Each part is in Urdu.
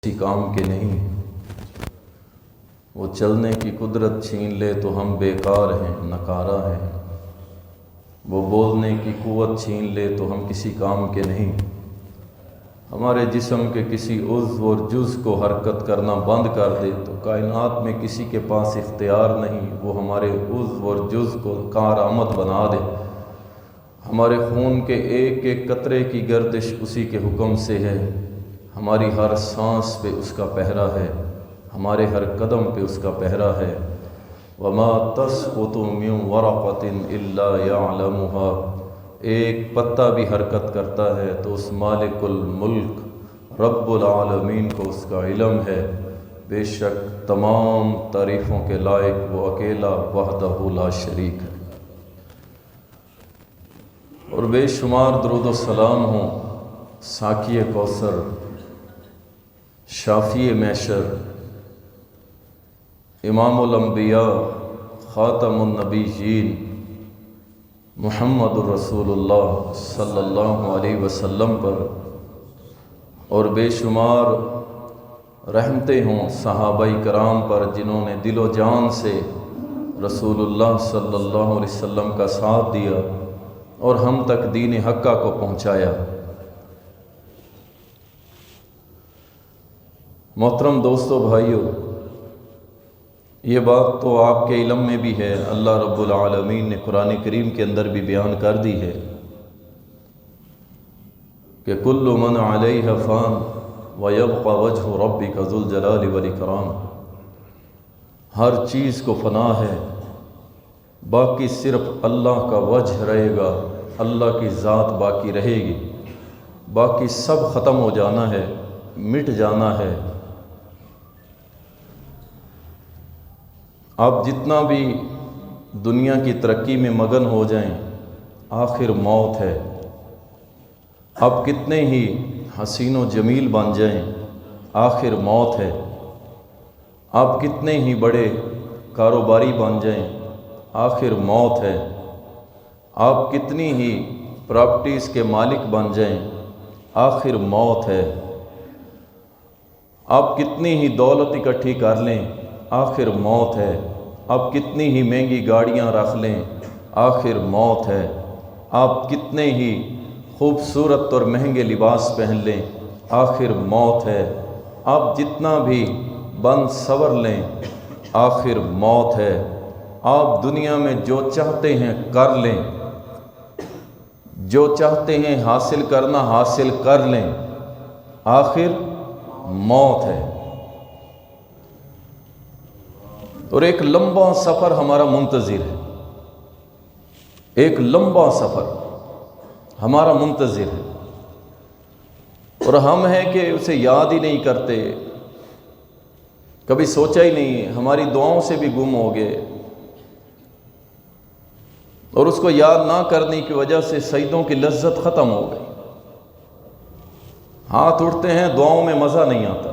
کسی کام کے نہیں، وہ چلنے کی قدرت چھین لے تو ہم بیکار ہیں، نکارہ ہیں۔ وہ بولنے کی قوت چھین لے تو ہم کسی کام کے نہیں۔ ہمارے جسم کے کسی عضو اور جز کو حرکت کرنا بند کر دے تو کائنات میں کسی کے پاس اختیار نہیں، وہ ہمارے عضو اور جز کو کارآمد بنا دے۔ ہمارے خون کے ایک ایک قطرے کی گردش اسی کے حکم سے ہے، ہماری ہر سانس پہ اس کا پہرا ہے، ہمارے ہر قدم پہ اس کا پہرا ہے۔ وَمَا تَسْقُطُ مِن وَرَقَةٍ إِلَّا يَعْلَمُهَا، ایک پتا بھی حرکت کرتا ہے تو اس مالک الملک رب العالمین کو اس کا علم ہے۔ بے شک تمام تعریفوں کے لائق وہ اکیلا وحدہ لا شریک ہے۔ اور بے شمار درود و سلام ہوں ساقی کوثر، شافی محشر، امام الانبیاء، خاتم النبیین، محمد الرسول اللہ صلی اللہ علیہ وسلم پر، اور بے شمار رحمتیں ہوں صحابہ کرام پر جنہوں نے دل و جان سے رسول اللہ صلی اللہ علیہ وسلم کا ساتھ دیا اور ہم تک دین حقہ کو پہنچایا۔ محترم دوستو بھائیو، یہ بات تو آپ کے علم میں بھی ہے، اللہ رب العالمین نے قرآن کریم کے اندر بھی بیان کر دی ہے کہ کل من علیہ فان ویبقى وجہ ربک ذو الجلال والاکرام، ہر چیز کو فنا ہے، باقی صرف اللہ کا وجہ رہے گا، اللہ کی ذات باقی رہے گی، باقی سب ختم ہو جانا ہے، مٹ جانا ہے۔ آپ جتنا بھی دنیا کی ترقی میں مگن ہو جائیں، آخر موت ہے۔ آپ کتنے ہی حسین و جمیل بن جائیں، آخر موت ہے۔ آپ کتنے ہی بڑے کاروباری بن جائیں، آخر موت ہے۔ آپ کتنی ہی پراپرٹیز کے مالک بن جائیں، آخر موت ہے۔ آپ کتنی ہی دولت اکٹھی کر لیں، آخر موت ہے۔ آپ کتنی ہی مہنگی گاڑیاں رکھ لیں، آخر موت ہے۔ آپ کتنے ہی خوبصورت اور مہنگے لباس پہن لیں، آخر موت ہے۔ آپ جتنا بھی بند سور لیں، آخر موت ہے۔ آپ دنیا میں جو چاہتے ہیں کر لیں، جو چاہتے ہیں حاصل کرنا حاصل کر لیں، آخر موت ہے۔ اور ایک لمبا سفر ہمارا منتظر ہے، ایک لمبا سفر ہمارا منتظر ہے، اور ہم ہیں کہ اسے یاد ہی نہیں کرتے، کبھی سوچا ہی نہیں، ہماری دعاؤں سے بھی گم ہو گئے، اور اس کو یاد نہ کرنے کی وجہ سے سجدوں کی لذت ختم ہو گئی۔ ہاتھ اٹھتے ہیں، دعاؤں میں مزہ نہیں آتا،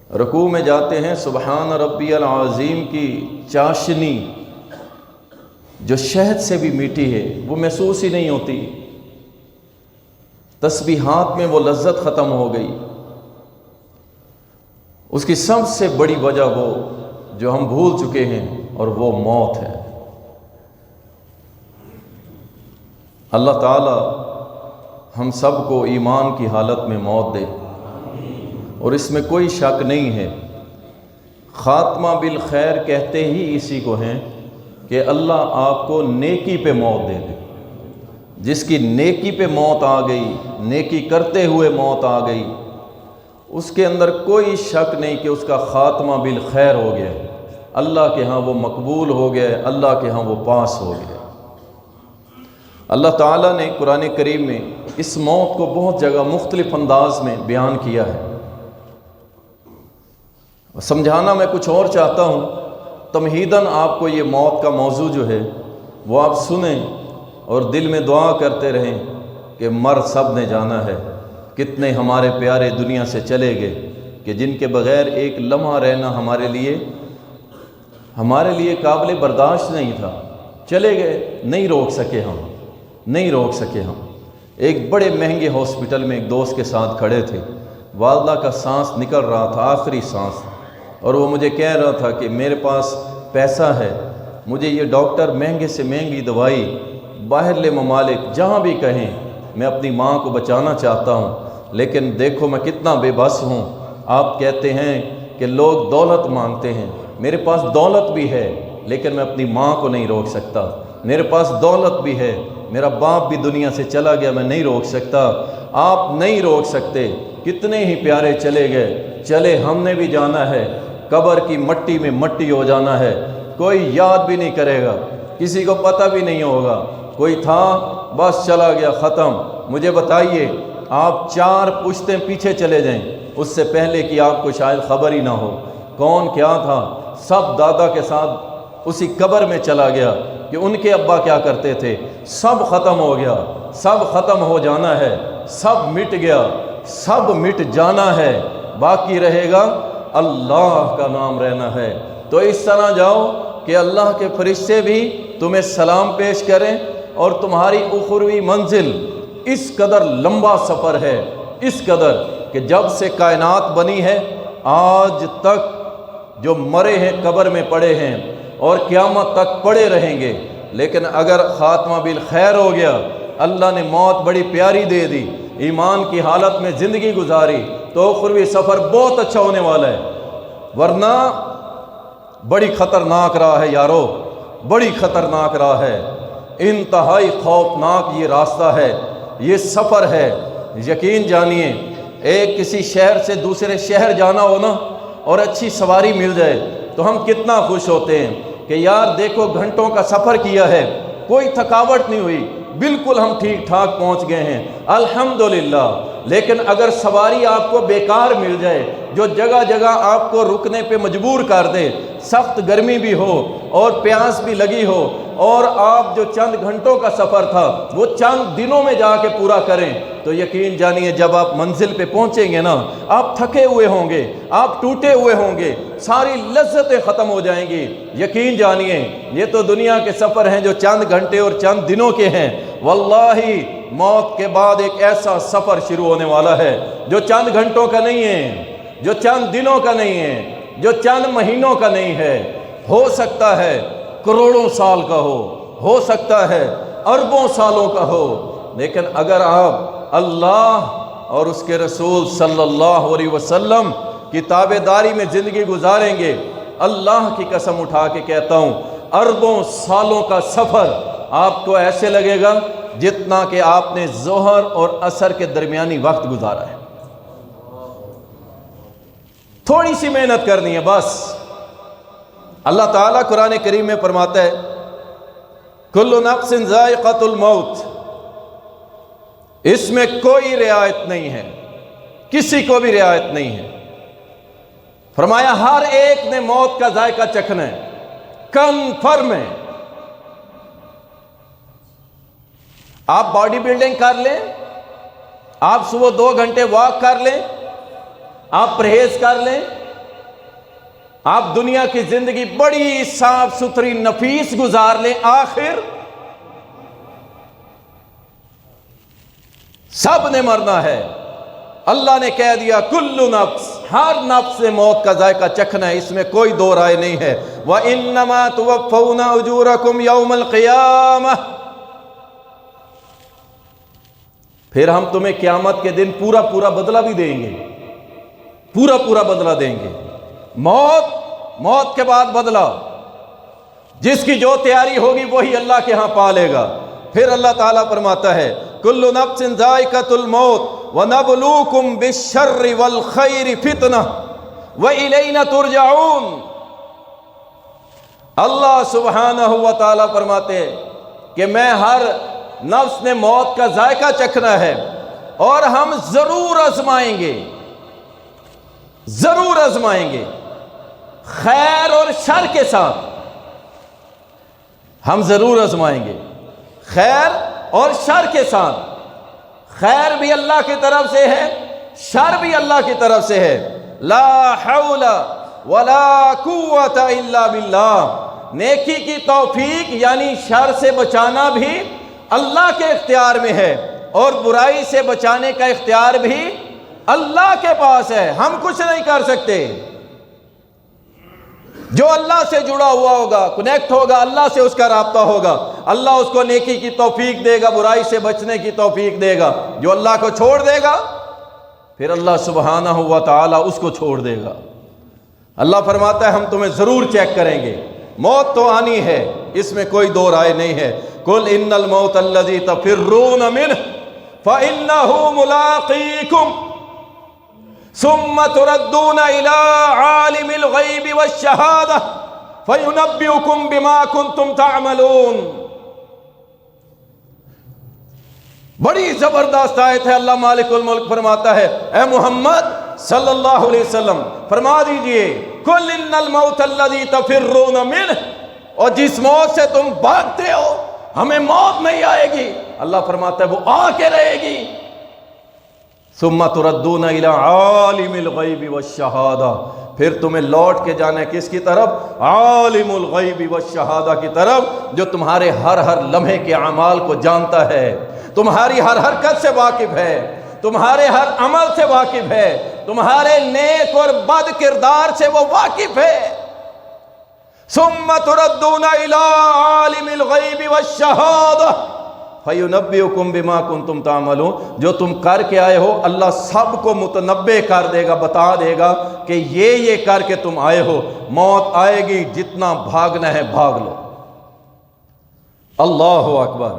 رکوع میں جاتے ہیں، سبحان ربی العظیم کی چاشنی جو شہد سے بھی میٹھی ہے وہ محسوس ہی نہیں ہوتی، تسبیحات میں وہ لذت ختم ہو گئی۔ اس کی سب سے بڑی وجہ وہ جو ہم بھول چکے ہیں، اور وہ موت ہے۔ اللہ تعالی ہم سب کو ایمان کی حالت میں موت دے، اور اس میں کوئی شک نہیں ہے، خاتمہ بالخیر کہتے ہی اسی کو ہیں کہ اللہ آپ کو نیکی پہ موت دے دے۔ جس کی نیکی پہ موت آ گئی، نیکی کرتے ہوئے موت آ گئی، اس کے اندر کوئی شک نہیں کہ اس کا خاتمہ بالخیر ہو گیا، اللہ کے ہاں وہ مقبول ہو گیا، اللہ کے ہاں وہ پاس ہو گیا۔ اللہ تعالیٰ نے قرآن کریم میں اس موت کو بہت جگہ مختلف انداز میں بیان کیا ہے۔ سمجھانا میں کچھ اور چاہتا ہوں، تمہیداً آپ کو یہ موت کا موضوع جو ہے وہ آپ سنیں اور دل میں دعا کرتے رہیں کہ مر سب نے جانا ہے۔ کتنے ہمارے پیارے دنیا سے چلے گئے کہ جن کے بغیر ایک لمحہ رہنا ہمارے لیے قابل برداشت نہیں تھا، چلے گئے، نہیں روک سکے ہم۔ ایک بڑے مہنگے ہاسپٹل میں ایک دوست کے ساتھ کھڑے تھے، والدہ کا سانس نکل رہا تھا، آخری سانس، اور وہ مجھے کہہ رہا تھا کہ میرے پاس پیسہ ہے، مجھے یہ ڈاکٹر مہنگے سے مہنگی دوائی باہرلے ممالک جہاں بھی کہیں، میں اپنی ماں کو بچانا چاہتا ہوں، لیکن دیکھو میں کتنا بے بس ہوں۔ آپ کہتے ہیں کہ لوگ دولت مانگتے ہیں، میرے پاس دولت بھی ہے لیکن میں اپنی ماں کو نہیں روک سکتا، میرے پاس دولت بھی ہے، میرا باپ بھی دنیا سے چلا گیا، میں نہیں روک سکتا۔ آپ نہیں روک سکتے، کتنے ہی پیارے چلے گئے، چلے ہم نے بھی جانا ہے، قبر کی مٹی میں مٹی ہو جانا ہے، کوئی یاد بھی نہیں کرے گا، کسی کو پتہ بھی نہیں ہوگا، کوئی تھا بس چلا گیا، ختم۔ مجھے بتائیے، آپ 4 پشتیں پیچھے چلے جائیں، اس سے پہلے کہ آپ کو شاید خبر ہی نہ ہو کون کیا تھا، سب دادا کے ساتھ اسی قبر میں چلا گیا کہ ان کے ابا کیا کرتے تھے، سب ختم ہو گیا، سب ختم ہو جانا ہے، سب مٹ گیا، سب مٹ جانا ہے، باقی رہے گا اللہ کا نام رہنا ہے۔ تو اس طرح جاؤ کہ اللہ کے فرشتے بھی تمہیں سلام پیش کریں، اور تمہاری اخروی منزل اس قدر لمبا سفر ہے، اس قدر کہ جب سے کائنات بنی ہے آج تک جو مرے ہیں قبر میں پڑے ہیں اور قیامت تک پڑے رہیں گے، لیکن اگر خاتمہ بالخیر ہو گیا، اللہ نے موت بڑی پیاری دے دی، ایمان کی حالت میں زندگی گزاری، تو اخروی سفر بہت اچھا ہونے والا ہے۔ ورنہ بڑی خطرناک راہ ہے یارو، بڑی خطرناک راہ ہے، انتہائی خوفناک یہ راستہ ہے، یہ سفر ہے۔ یقین جانیے، ایک کسی شہر سے دوسرے شہر جانا ہو نا اور اچھی سواری مل جائے تو ہم کتنا خوش ہوتے ہیں کہ یار دیکھو گھنٹوں کا سفر کیا ہے، کوئی تھکاوٹ نہیں ہوئی، بالکل ہم ٹھیک ٹھاک پہنچ گئے ہیں الحمدللہ۔ لیکن اگر سواری آپ کو بیکار مل جائے، جو جگہ جگہ آپ کو رکنے پہ مجبور کر دے، سخت گرمی بھی ہو اور پیاس بھی لگی ہو، اور آپ جو چند گھنٹوں کا سفر تھا وہ چند دنوں میں جا کے پورا کریں، تو یقین جانیے جب آپ منزل پہ پہنچیں گے نا، آپ تھکے ہوئے ہوں گے، آپ ٹوٹے ہوئے ہوں گے، ساری لذتیں ختم ہو جائیں گی۔ یقین جانیے یہ تو دنیا کے سفر ہیں جو چند گھنٹے اور چند دنوں کے ہیں، واللہ موت کے بعد ایک ایسا سفر شروع ہونے والا ہے جو چند گھنٹوں کا نہیں ہے، جو چند دنوں کا نہیں ہے، جو چند مہینوں کا نہیں ہے، ہو سکتا ہے کروڑوں سال کا ہو سکتا ہے اربوں سالوں کا ہو، لیکن اگر آپ اللہ اور اس کے رسول صلی اللہ علیہ وسلم کی تابعداری میں زندگی گزاریں گے، اللہ کی قسم اٹھا کے کہتا ہوں اربوں سالوں کا سفر آپ کو ایسے لگے گا جتنا کہ آپ نے ظہر اور عصر کے درمیانی وقت گزارا ہے۔ تھوڑی سی محنت کرنی ہے بس۔ اللہ تعالیٰ قرآن کریم میں فرماتا ہے کل نفس ذائقۃ الموت، اس میں کوئی رعایت نہیں ہے، کسی کو بھی رعایت نہیں ہے۔ فرمایا ہر ایک نے موت کا ذائقہ چکھنا ہے، کنفرم ہے۔ آپ باڈی بلڈنگ کر لیں، آپ صبح 2 گھنٹے واک کر لیں، آپ پرہیز کر لیں، آپ دنیا کی زندگی بڑی صاف ستھری نفیس گزار لیں، آخر سب نے مرنا ہے۔ اللہ نے کہہ دیا کل نفس، ہر نفس نے موت کا ذائقہ چکھنا ہے، اس میں کوئی دو رائے نہیں ہے۔ وَإِنَّمَا تُوَفَّوْنَ أُجُورَكُمْ يَوْمَ الْقِيَامَةِ، پھر ہم تمہیں قیامت کے دن پورا پورا بدلہ بھی دیں گے، پورا پورا بدلہ دیں گے۔ موت کے بعد بدلہ، جس کی جو تیاری ہوگی وہی اللہ کے ہاں پا لے گا۔ پھر اللہ تعالیٰ فرماتا ہے کل نفس ذائقۃ الموت وَنَبْلُوكُمْ بِالشَّرِّ وَالْخَيْرِ فِتْنَةً وَإِلَيْنَا تُرْجَعُونَ۔ اللہ سبحانہ و تعالیٰ فرماتے کہ میں ہر نفس نے موت کا ذائقہ چکھنا ہے، اور ہم ضرور آزمائیں گے، ضرور آزمائیں گے، خیر اور شر کے ساتھ ہم ضرور آزمائیں گے، خیر اور شر کے ساتھ۔ خیر بھی اللہ کی طرف سے ہے، شر بھی اللہ کی طرف سے ہے۔ لا حول ولا قوت الا باللہ، نیکی کی توفیق یعنی شر سے بچانا بھی اللہ کے اختیار میں ہے، اور برائی سے بچانے کا اختیار بھی اللہ کے پاس ہے، ہم کچھ نہیں کر سکتے۔ جو اللہ سے جڑا ہوا ہوگا، کنیکٹ ہوگا اللہ سے، اس کا رابطہ ہوگا، اللہ اس کو نیکی کی توفیق دے گا، برائی سے بچنے کی توفیق دے گا۔ جو اللہ کو چھوڑ دے گا پھر اللہ سبحانہ و تعالی اس کو چھوڑ دے گا۔ اللہ فرماتا ہے ہم تمہیں ضرور چیک کریں گے، موت تو آنی ہے، اس میں کوئی دو رائے نہیں ہے۔ قل ان الموت الذی تفرون منہ فإنہ ملاقیکم ثم تردون الى عالم الغیب والشہادہ فینبئکم بما کنتم تعملون۔ بڑی زبردست آیت ہے۔ اللہ مالک الملک فرماتا ہے اے محمد صلی اللہ علیہ وسلم فرما دیجئے قل ان الموت الذی تفرون منہ، اور جس موت سے تم بھاگتے ہو ہمیں موت نہیں آئے گی، اللہ فرماتا ہے وہ آ کے رہے گی۔ ثم تردون الی عالم الغیب والشہادہ، پھر تمہیں لوٹ کے جانا ہے کس کی طرف؟ عالم الغیب والشہادہ کی طرف، جو تمہارے ہر ہر لمحے کے اعمال کو جانتا ہے، تمہاری ہر حرکت سے واقف ہے، تمہارے ہر عمل سے واقف ہے، تمہارے نیک اور بد کردار سے وہ واقف ہے۔ ثم تردون الی عالم الغیب والشہادہ فَيُنَبِّئُكُمْ بِمَا كُنْتُمْ تَعْمَلُونَ، جو تم کر کے آئے ہو اللہ سب کو متنبع کر دے گا، بتا دے گا کہ یہ کر کے تم آئے ہو۔ موت آئے گی، جتنا بھاگنا ہے بھاگ لو۔ اللہ اکبر۔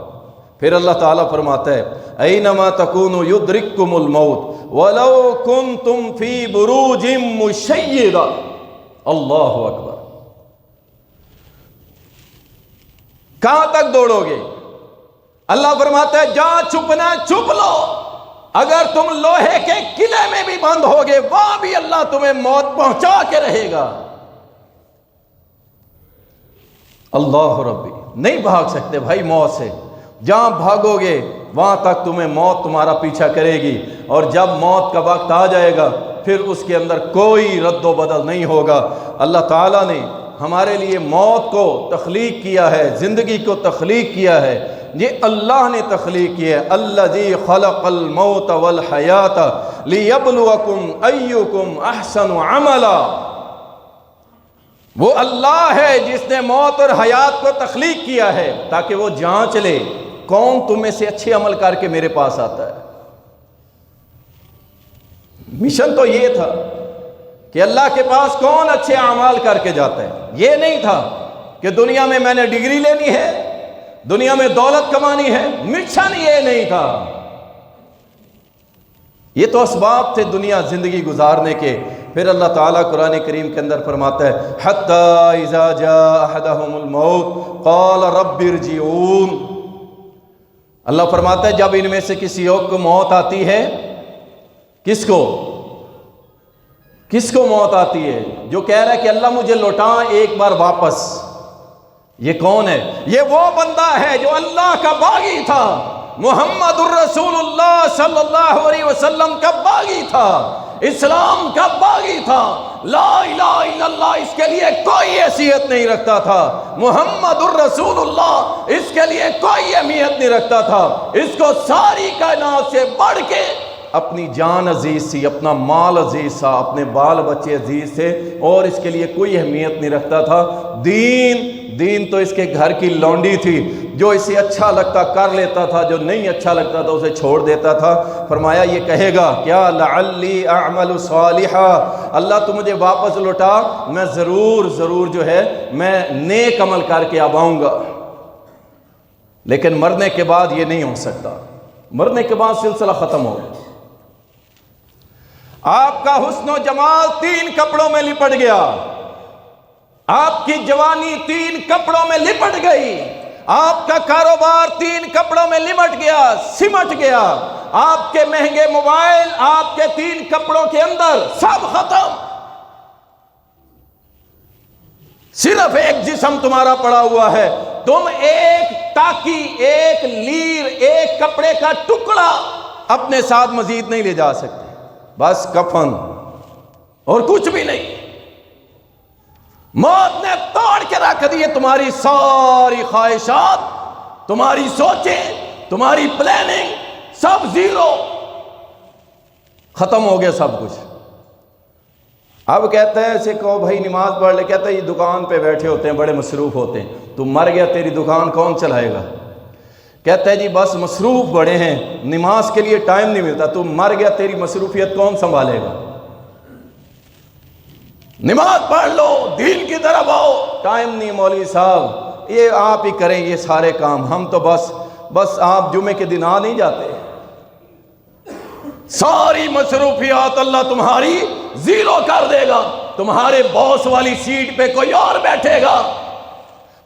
پھر اللہ تعالیٰ فرماتا ہے اَيْنَمَا تَكُونُوا يُدْرِكْكُمُ الْمَوْتُ وَلَوْ كُنْتُمْ فِي بُرُوجٍ مُشَيِّدَةٍ۔ اللہ اکبر۔ کہاں تک دوڑو گے؟ اللہ فرماتا ہے جہاں چھپنا چھپ لو، اگر تم لوہے کے قلعے میں بھی بند ہوگے وہاں بھی اللہ تمہیں موت پہنچا کے رہے گا۔ اللہ ربی، نہیں بھاگ سکتے بھائی موت سے، جہاں بھاگو گے وہاں تک تمہیں موت تمہارا پیچھا کرے گی، اور جب موت کا وقت آ جائے گا پھر اس کے اندر کوئی رد و بدل نہیں ہوگا۔ اللہ تعالیٰ نے ہمارے لیے موت کو تخلیق کیا ہے، زندگی کو تخلیق کیا ہے، یہ اللہ نے تخلیق کی ہے۔ الذی خلق الموت والحیات لیبلوکم ایکم احسن عملا، وہ اللہ ہے جس نے موت اور حیات کو تخلیق کیا ہے تاکہ وہ جانچ لے کون تم میں سے اچھے عمل کر کے میرے پاس آتا ہے۔ مشن تو یہ تھا کہ اللہ کے پاس کون اچھے اعمال کر کے جاتا ہے، یہ نہیں تھا کہ دنیا میں نے ڈگری لینی ہے، دنیا میں دولت کمانی ہے، مشن یہ نہیں تھا۔ یہ تو اسباب تھے دنیا زندگی گزارنے کے۔ پھر اللہ تعالیٰ قرآن کریم کے اندر فرماتا ہے حتی اذا جاء احدهم الموت قال رب ارجعون، اللہ فرماتا ہے جب ان میں سے کسی اور کو موت آتی ہے، کس کو موت آتی ہے؟ جو کہہ رہا ہے کہ اللہ مجھے لوٹا ایک بار واپس۔ یہ کون ہے؟ یہ وہ بندہ ہے جو اللہ کا باغی تھا، محمد الرسول اللہ صلی اللہ علیہ وسلم کا باغی تھا، اسلام کا باغی تھا، لا الہ الا اللہ اس کے لیے کوئی حیثیت نہیں رکھتا تھا، محمد الرسول اللہ اس کے لیے کوئی اہمیت نہیں رکھتا تھا، اس کو ساری کائنات سے بڑھ کے اپنی جان عزیز سی، اپنا مال عزیز تھا، اپنے بال بچے عزیز تھے، اور اس کے لیے کوئی اہمیت نہیں رکھتا تھا۔ دین تو اس کے گھر کی لونڈی تھی، جو اسے اچھا لگتا کر لیتا تھا، جو نہیں اچھا لگتا تھا اسے چھوڑ دیتا تھا۔ فرمایا یہ کہے گا کیا لعلی اعمل صالحا، اللہ تو مجھے واپس لوٹا، میں ضرور جو ہے میں نیک عمل کر کے اب آؤں گا۔ لیکن مرنے کے بعد یہ نہیں ہو سکتا، مرنے کے بعد سلسلہ ختم ہو گیا۔ آپ کا حسن و جمال 3 کپڑوں میں لپٹ گیا، آپ کی جوانی 3 کپڑوں میں لپٹ گئی، آپ کا کاروبار 3 کپڑوں میں سمٹ گیا، آپ کے مہنگے موبائل آپ کے 3 کپڑوں کے اندر سب ختم، صرف ایک جسم تمہارا پڑا ہوا ہے، تم ایک ٹاکی، ایک لیر، ایک کپڑے کا ٹکڑا اپنے ساتھ مزید نہیں لے جا سکتے، بس کفن اور کچھ بھی نہیں۔ موت نے توڑ کے رکھ دیے تمہاری ساری خواہشات، تمہاری سوچیں، تمہاری پلاننگ، سب زیرو۔ ختم ہو گیا سب کچھ۔ اب کہتے ہیں اسے کہو بھائی نماز پڑھ لے، کہتا ہے یہ دکان پہ بیٹھے ہوتے ہیں، بڑے مصروف ہوتے ہیں، تو مر گیا تیری دکان کون چلائے گا؟ کہتا ہے جی بس مصروف بڑے ہیں، نماز کے لیے ٹائم نہیں ملتا، تو مر گیا تیری مصروفیت کون سنبھالے گا؟ نماز پڑھ لو، دین کی طرف آؤ، ٹائم نہیں مولوی صاحب، یہ آپ ہی کریں یہ سارے کام، ہم تو بس آپ جمعے کے دن آ نہیں جاتے۔ ساری مصروفیات اللہ تمہاری زیرو کر دے گا، تمہارے باس والی سیٹ پہ کوئی اور بیٹھے گا،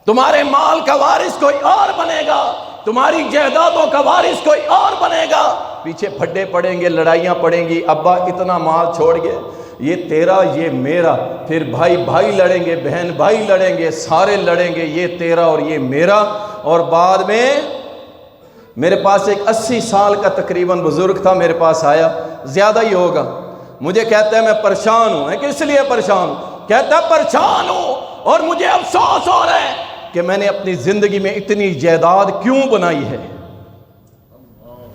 تمہارے مال کا وارث کوئی اور بنے گا، تمہاری جائیدادوں کا وارث کوئی اور بنے گا، پیچھے پھڈے پڑیں گے، لڑائیاں پڑیں گی، ابا اتنا مال چھوڑ گئے، یہ تیرا یہ میرا، پھر بھائی لڑیں گے، بہن بھائی لڑیں گے، سارے لڑیں گے، یہ تیرا اور یہ میرا، اور بعد میں میرے پاس ایک 80 سال کا تقریباً بزرگ تھا، میرے پاس آیا، زیادہ ہی ہوگا، مجھے کہتا ہے میں پریشان ہوں، کس لیے پریشان ہوں؟ کہتا ہے پریشان ہوں اور مجھے افسوس ہو رہا ہے کہ میں نے اپنی زندگی میں اتنی جائیداد کیوں بنائی ہے،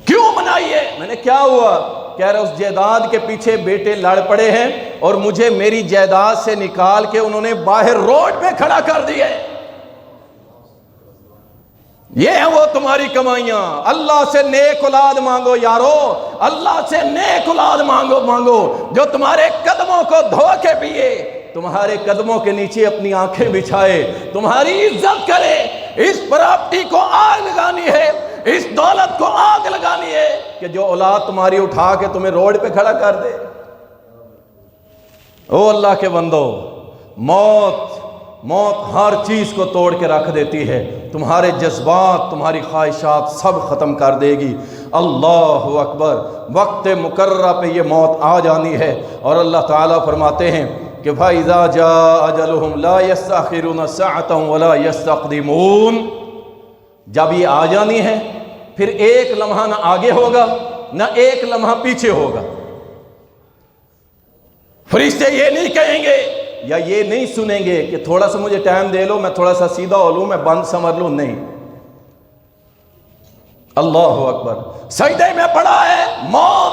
کیوں بنائی ہے؟ میں نے کیا ہوا؟ کہہ رہا اس جائیداد کے پیچھے بیٹے لڑ پڑے ہیں اور مجھے میری جائیداد سے نکال کے انہوں نے باہر روڈ پہ کھڑا کر دیا ہے، یہ ہیں وہ تمہاری کمائیاں۔ اللہ سے نیک اولاد مانگو یارو، اللہ سے نیک اولاد مانگو جو تمہارے قدموں کو دھو کے پیے، تمہارے قدموں کے نیچے اپنی آنکھیں بچھائے، تمہاری عزت کرے۔ اس پراپرٹی کو آگ لگانی ہے، اس دولت کو آگ لگانی ہے کہ جو اولاد تمہاری اٹھا کے تمہیں روڈ پہ کھڑا کر دے۔ او اللہ کے بندو، موت ہر چیز کو توڑ کے رکھ دیتی ہے، تمہارے جذبات، تمہاری خواہشات سب ختم کر دے گی۔ اللہ اکبر، وقت مقررہ پہ یہ موت آ جانی ہے، اور اللہ تعالیٰ فرماتے ہیں کہ فَإِذَا جَاءَ أَجَلُهُمْ لَا يَسْتَأْخِرُونَ سَاعَةً وَلَا يَسْتَقْدِمُونَ، جب یہ آ جانی ہے پھر ایک لمحہ نہ آگے ہوگا نہ ایک لمحہ پیچھے ہوگا۔ فرشتے یہ نہیں کہیں گے یا یہ نہیں سنیں گے کہ تھوڑا سا مجھے ٹائم دے لو، میں تھوڑا سا سیدھا ہو لوں، میں بند سمر لوں، نہیں۔ اللہ اکبر، سجدے میں پڑا ہے موت،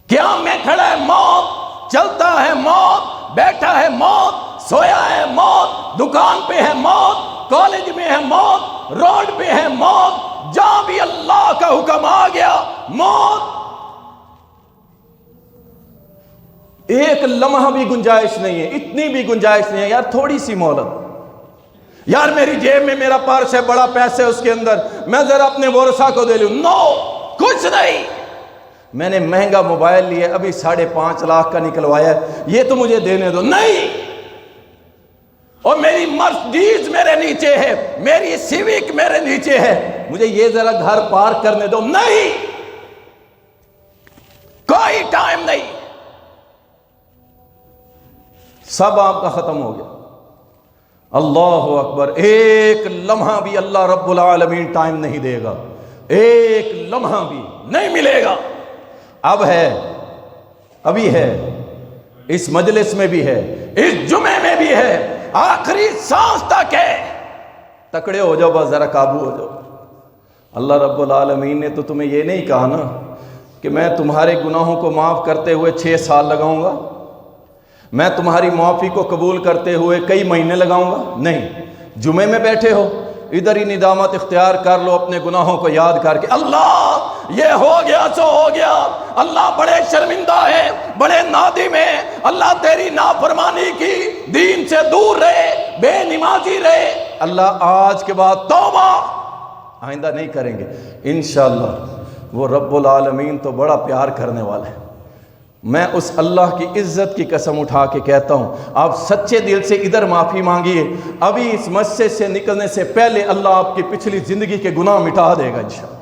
قیام میں کھڑا ہے موت، چلتا ہے موت، بیٹھا ہے موت، سویا ہے موت، دکان پہ ہے موت، کالج میں ہے موت، روڈ پہ ہے موت، جہاں بھی اللہ کا حکم آ گیا موت۔ ایک لمحہ بھی گنجائش نہیں ہے، اتنی بھی گنجائش نہیں ہے یار، تھوڑی سی مہلت، یار میری جیب میں میرا پرس ہے، بڑا پیسے اس کے اندر، میں ذرا اپنے ورثہ کو دے لوں، نو، کچھ نہیں۔ میں نے مہنگا موبائل لیا، ابھی 5.5 لاکھ کا نکلوایا ہے، یہ تو مجھے دینے دو، نہیں۔ اور میری مرسڈیز میرے نیچے ہے، میری سیوک میرے نیچے ہے، مجھے یہ ذرا گھر پارک کرنے دو، نہیں، کوئی ٹائم نہیں، سب آپ کا ختم ہو گیا۔ اللہ اکبر، ایک لمحہ بھی اللہ رب العالمین ٹائم نہیں دے گا، ایک لمحہ بھی نہیں ملے گا۔ اب ہے، ابھی ہے، اس مجلس میں بھی ہے، اس جمعے میں بھی ہے، آخری سانس تک ہے، تکڑے ہو جاؤ، بس ذرا قابو ہو جاؤ۔ اللہ رب العالمین نے تو تمہیں یہ نہیں کہا نا کہ میں تمہارے گناہوں کو معاف کرتے ہوئے 6 سال لگاؤں گا، میں تمہاری معافی کو قبول کرتے ہوئے کئی مہینے لگاؤں گا، نہیں۔ جمعے میں بیٹھے ہو، ادھر ہی ندامت اختیار کر لو اپنے گناہوں کو یاد کر کے، اللہ یہ ہو گیا سو ہو گیا، اللہ بڑے شرمندہ ہے، بڑے نادم ہے، اللہ تیری نافرمانی کی، دین سے دور رہے، بے نمازی رہے، اللہ آج کے بعد توبہ، آئندہ نہیں کریں گے انشاءاللہ۔ وہ رب العالمین تو بڑا پیار کرنے والا ہے۔ میں اس اللہ کی عزت کی قسم اٹھا کے کہتا ہوں، آپ سچے دل سے ادھر معافی مانگیے، ابھی اس مسجد سے نکلنے سے پہلے اللہ آپ کی پچھلی زندگی کے گناہ مٹا دے گا انشاءاللہ۔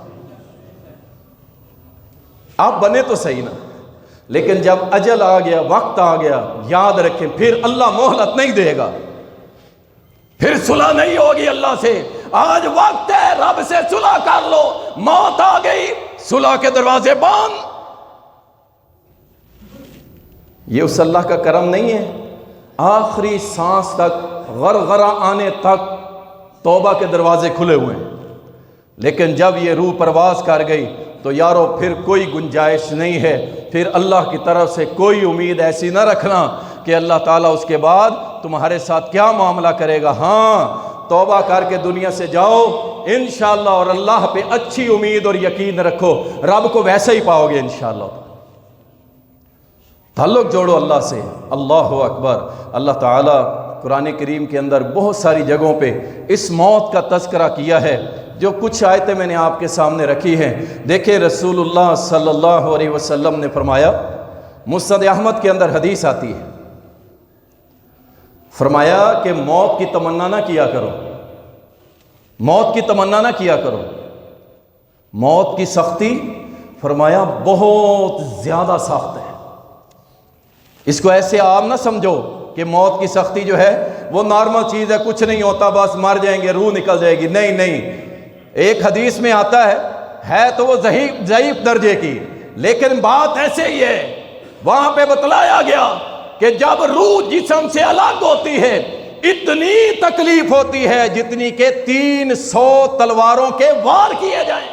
آپ بنے تو صحیح نا، لیکن جب اجل آ گیا، وقت آ گیا، یاد رکھیں پھر اللہ مہلت نہیں دے گا، پھر صلح نہیں ہوگی اللہ سے۔ آج وقت ہے رب سے صلح کر لو، موت آ گئی، صلح کے دروازے بند۔ یہ اس اللہ کا کرم نہیں ہے، آخری سانس تک، غرغرہ آنے تک توبہ کے دروازے کھلے ہوئے ہیں، لیکن جب یہ روح پرواز کر گئی تو یارو پھر کوئی گنجائش نہیں ہے، پھر اللہ کی طرف سے کوئی امید ایسی نہ رکھنا کہ اللہ تعالیٰ اس کے بعد تمہارے ساتھ کیا معاملہ کرے گا۔ ہاں، توبہ کر کے دنیا سے جاؤ انشاءاللہ، اور اللہ پہ اچھی امید اور یقین رکھو، رب کو ویسے ہی پاؤ گے انشاءاللہ۔ تعلق جوڑو اللہ سے۔ اللہ اکبر۔ اللہ تعالیٰ قرآن کریم کے اندر بہت ساری جگہوں پہ اس موت کا تذکرہ کیا ہے، جو کچھ آیتیں میں نے آپ کے سامنے رکھی ہیں۔ دیکھیں رسول اللہ صلی اللہ علیہ وسلم نے فرمایا، مسند احمد کے اندر حدیث آتی ہے، فرمایا کہ موت کی تمنا نہ کیا کرو، موت کی تمنا نہ کیا کرو، موت کی سختی فرمایا بہت زیادہ سخت ہے۔ اس کو ایسے عام نہ سمجھو کہ موت کی سختی جو ہے وہ نارمل چیز ہے، کچھ نہیں ہوتا، بس مر جائیں گے، روح نکل جائے گی۔ نہیں نہیں، ایک حدیث میں آتا ہے تو وہ ضعیف درجے کی، لیکن بات ایسے ہی ہے۔ وہاں پہ بتلایا گیا کہ جب روح جسم سے الگ ہوتی ہے اتنی تکلیف ہوتی ہے جتنی کہ 300 تلواروں کے وار کیے جائیں۔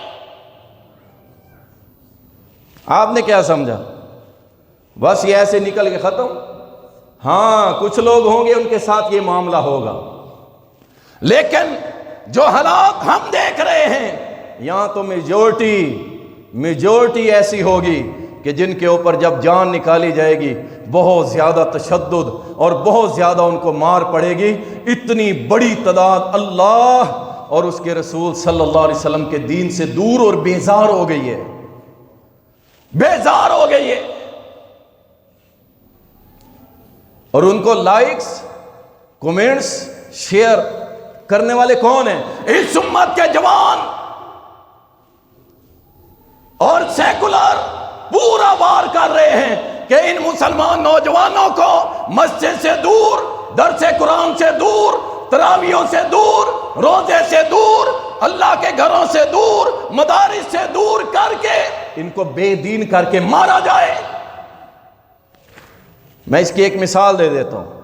آپ نے کیا سمجھا؟ بس یہ ایسے نکل کے ختم؟ ہاں، کچھ لوگ ہوں گے ان کے ساتھ یہ معاملہ ہوگا، لیکن جو حالات ہم دیکھ رہے ہیں یہاں تو میجورٹی ایسی ہوگی کہ جن کے اوپر جب جان نکالی جائے گی بہت زیادہ تشدد اور بہت زیادہ ان کو مار پڑے گی۔ اتنی بڑی تعداد اللہ اور اس کے رسول صلی اللہ علیہ وسلم کے دین سے دور اور بیزار ہو گئی ہے، بیزار ہو گئی ہے۔ اور ان کو لائکس، کومنٹس، شیئر کرنے والے کون ہیں؟ اس امت کے جوان اور سیکولر پورا وار کر رہے ہیں کہ ان مسلمان نوجوانوں کو مسجد سے دور، درس قرآن سے دور، تراویحوں سے دور، روزے سے دور، اللہ کے گھروں سے دور، مدارس سے دور کر کے ان کو بے دین کر کے مارا جائے۔ میں اس کی ایک مثال دے دیتا ہوں۔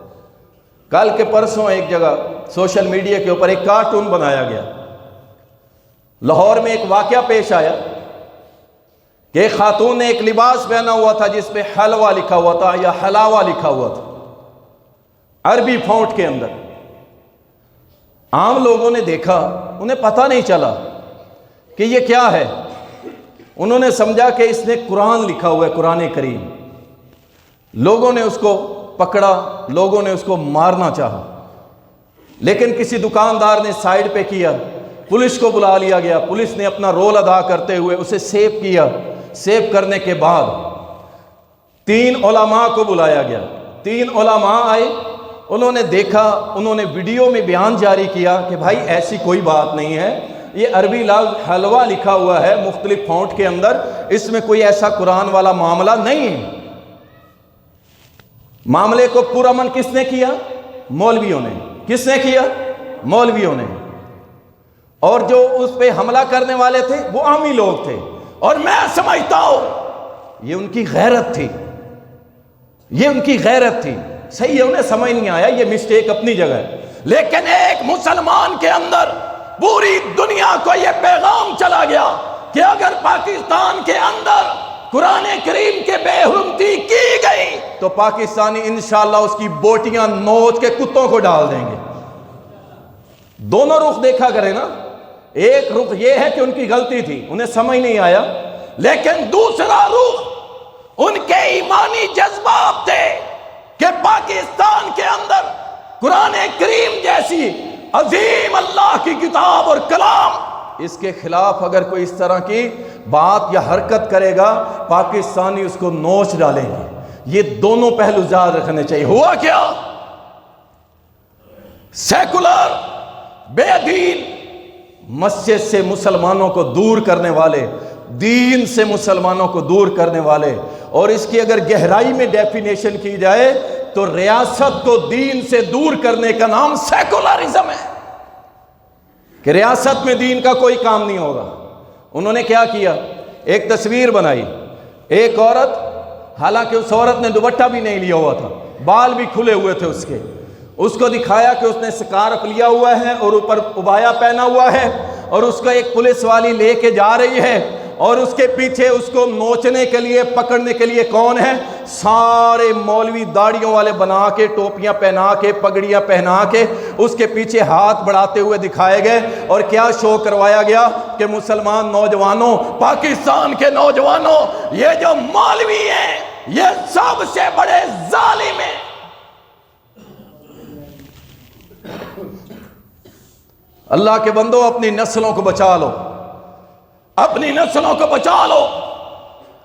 کل کے پرسوں ایک جگہ سوشل میڈیا کے اوپر ایک کارٹون بنایا گیا۔ لاہور میں ایک واقعہ پیش آیا کہ ایک خاتون نے ایک لباس پہنا ہوا تھا جس پہ حلوہ لکھا ہوا تھا یا حلاوہ لکھا ہوا تھا، عربی فونٹ کے اندر۔ عام لوگوں نے دیکھا، انہیں پتہ نہیں چلا کہ یہ کیا ہے۔ انہوں نے سمجھا کہ اس نے قرآن لکھا ہوا ہے، قرآن کریم۔ لوگوں نے اس کو پکڑا، لوگوں نے اس کو مارنا چاہا، لیکن کسی دکاندار نے سائیڈ پہ کیا، پولیس کو بلا لیا گیا۔ پولیس نے اپنا رول ادا کرتے ہوئے اسے سیو کیا۔ سیو کرنے کے بعد 3 علماء کو بلایا گیا۔ 3 علماء آئے، انہوں نے دیکھا، انہوں نے ویڈیو میں بیان جاری کیا کہ بھائی ایسی کوئی بات نہیں ہے، یہ عربی لفظ حلوہ لکھا ہوا ہے مختلف فونٹ کے اندر، اس میں کوئی ایسا قرآن والا معاملہ نہیں ہے۔ معاملے کو پرامن کس نے کیا؟ مولویوں نے۔ کس نے کیا؟ مولویوں نے۔ اور جو اس پہ حملہ کرنے والے تھے وہ عامی لوگ تھے۔ اور میں سمجھتا ہوں یہ ان کی غیرت تھی، یہ ان کی غیرت تھی۔ صحیح ہے، انہیں سمجھ نہیں آیا، یہ مسٹیک اپنی جگہ ہے، لیکن ایک مسلمان کے اندر پوری دنیا کو یہ پیغام چلا گیا کہ اگر پاکستان کے اندر قرآن کریم کے بے حرمتی کی گئی تو پاکستانی انشاءاللہ اس کی بوٹیاں نوچ کے کتوں کو ڈال دیں گے۔ دونوں رخ دیکھا کرے نا، ایک رخ یہ ہے کہ ان کی غلطی تھی، انہیں سمجھ نہیں آیا، لیکن دوسرا رخ ان کے ایمانی جذبات تھے کہ پاکستان کے اندر قرآن کریم جیسی عظیم اللہ کی کتاب اور کلام، اس کے خلاف اگر کوئی اس طرح کی بات یا حرکت کرے گا پاکستانی اس کو نوچ ڈالیں گے۔ یہ دونوں پہلو یاد رکھنے چاہیے۔ ہوا کیا؟ سیکولر، بے دین، مسجد سے مسلمانوں کو دور کرنے والے، دین سے مسلمانوں کو دور کرنے والے، اور اس کی اگر گہرائی میں ڈیفینیشن کی جائے تو ریاست کو دین سے دور کرنے کا نام سیکولرزم ہے، کہ ریاست میں دین کا کوئی کام نہیں ہوگا۔ انہوں نے کیا کیا؟ ایک تصویر بنائی، ایک عورت، حالانکہ اس عورت نے دوپٹہ بھی نہیں لیا ہوا تھا، بال بھی کھلے ہوئے تھے اس کے، اس کو دکھایا کہ اس نے سکارف لیا ہوا ہے اور اوپر عبایا پہنا ہوا ہے، اور اس کا ایک پولیس والی لے کے جا رہی ہے، اور اس کے پیچھے اس کو نوچنے کے لیے پکڑنے کے لیے کون ہے؟ سارے مولوی داڑھیوں والے بنا کے ٹوپیاں پہنا کے پگڑیاں پہنا کے اس کے پیچھے ہاتھ بڑھاتے ہوئے دکھائے گئے، اور کیا شو کروایا گیا کہ مسلمان نوجوانوں، پاکستان کے نوجوانوں، یہ جو مولوی ہیں یہ سب سے بڑے ظالم ہیں۔ اللہ کے بندو، اپنی نسلوں کو بچا لو، اپنی نسلوں کو بچا لو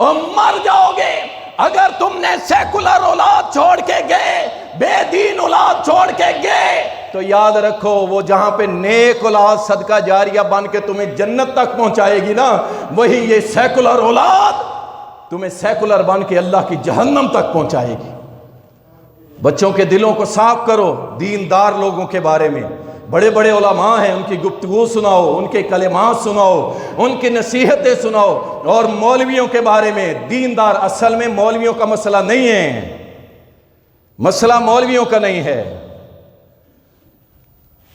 اور مر جاؤ گے اگر تم نے سیکولر اولاد چھوڑ کے گئے، بے دین اولاد چھوڑ کے گئے تو یاد رکھو وہ جہاں پہ نیک اولاد صدقہ جاریہ بن کے تمہیں جنت تک پہنچائے گی نا، وہی یہ سیکولر اولاد تمہیں سیکولر بن کے اللہ کی جہنم تک پہنچائے گی۔ بچوں کے دلوں کو صاف کرو، دیندار لوگوں کے بارے میں، بڑے بڑے علماء ہیں، ان کی گفتگو سناؤ، ان کے کلمات سناؤ، ان کی نصیحتیں سناؤ، اور مولویوں کے بارے میں دیندار، اصل میں مولویوں کا مسئلہ نہیں ہے، مسئلہ مولویوں کا نہیں ہے،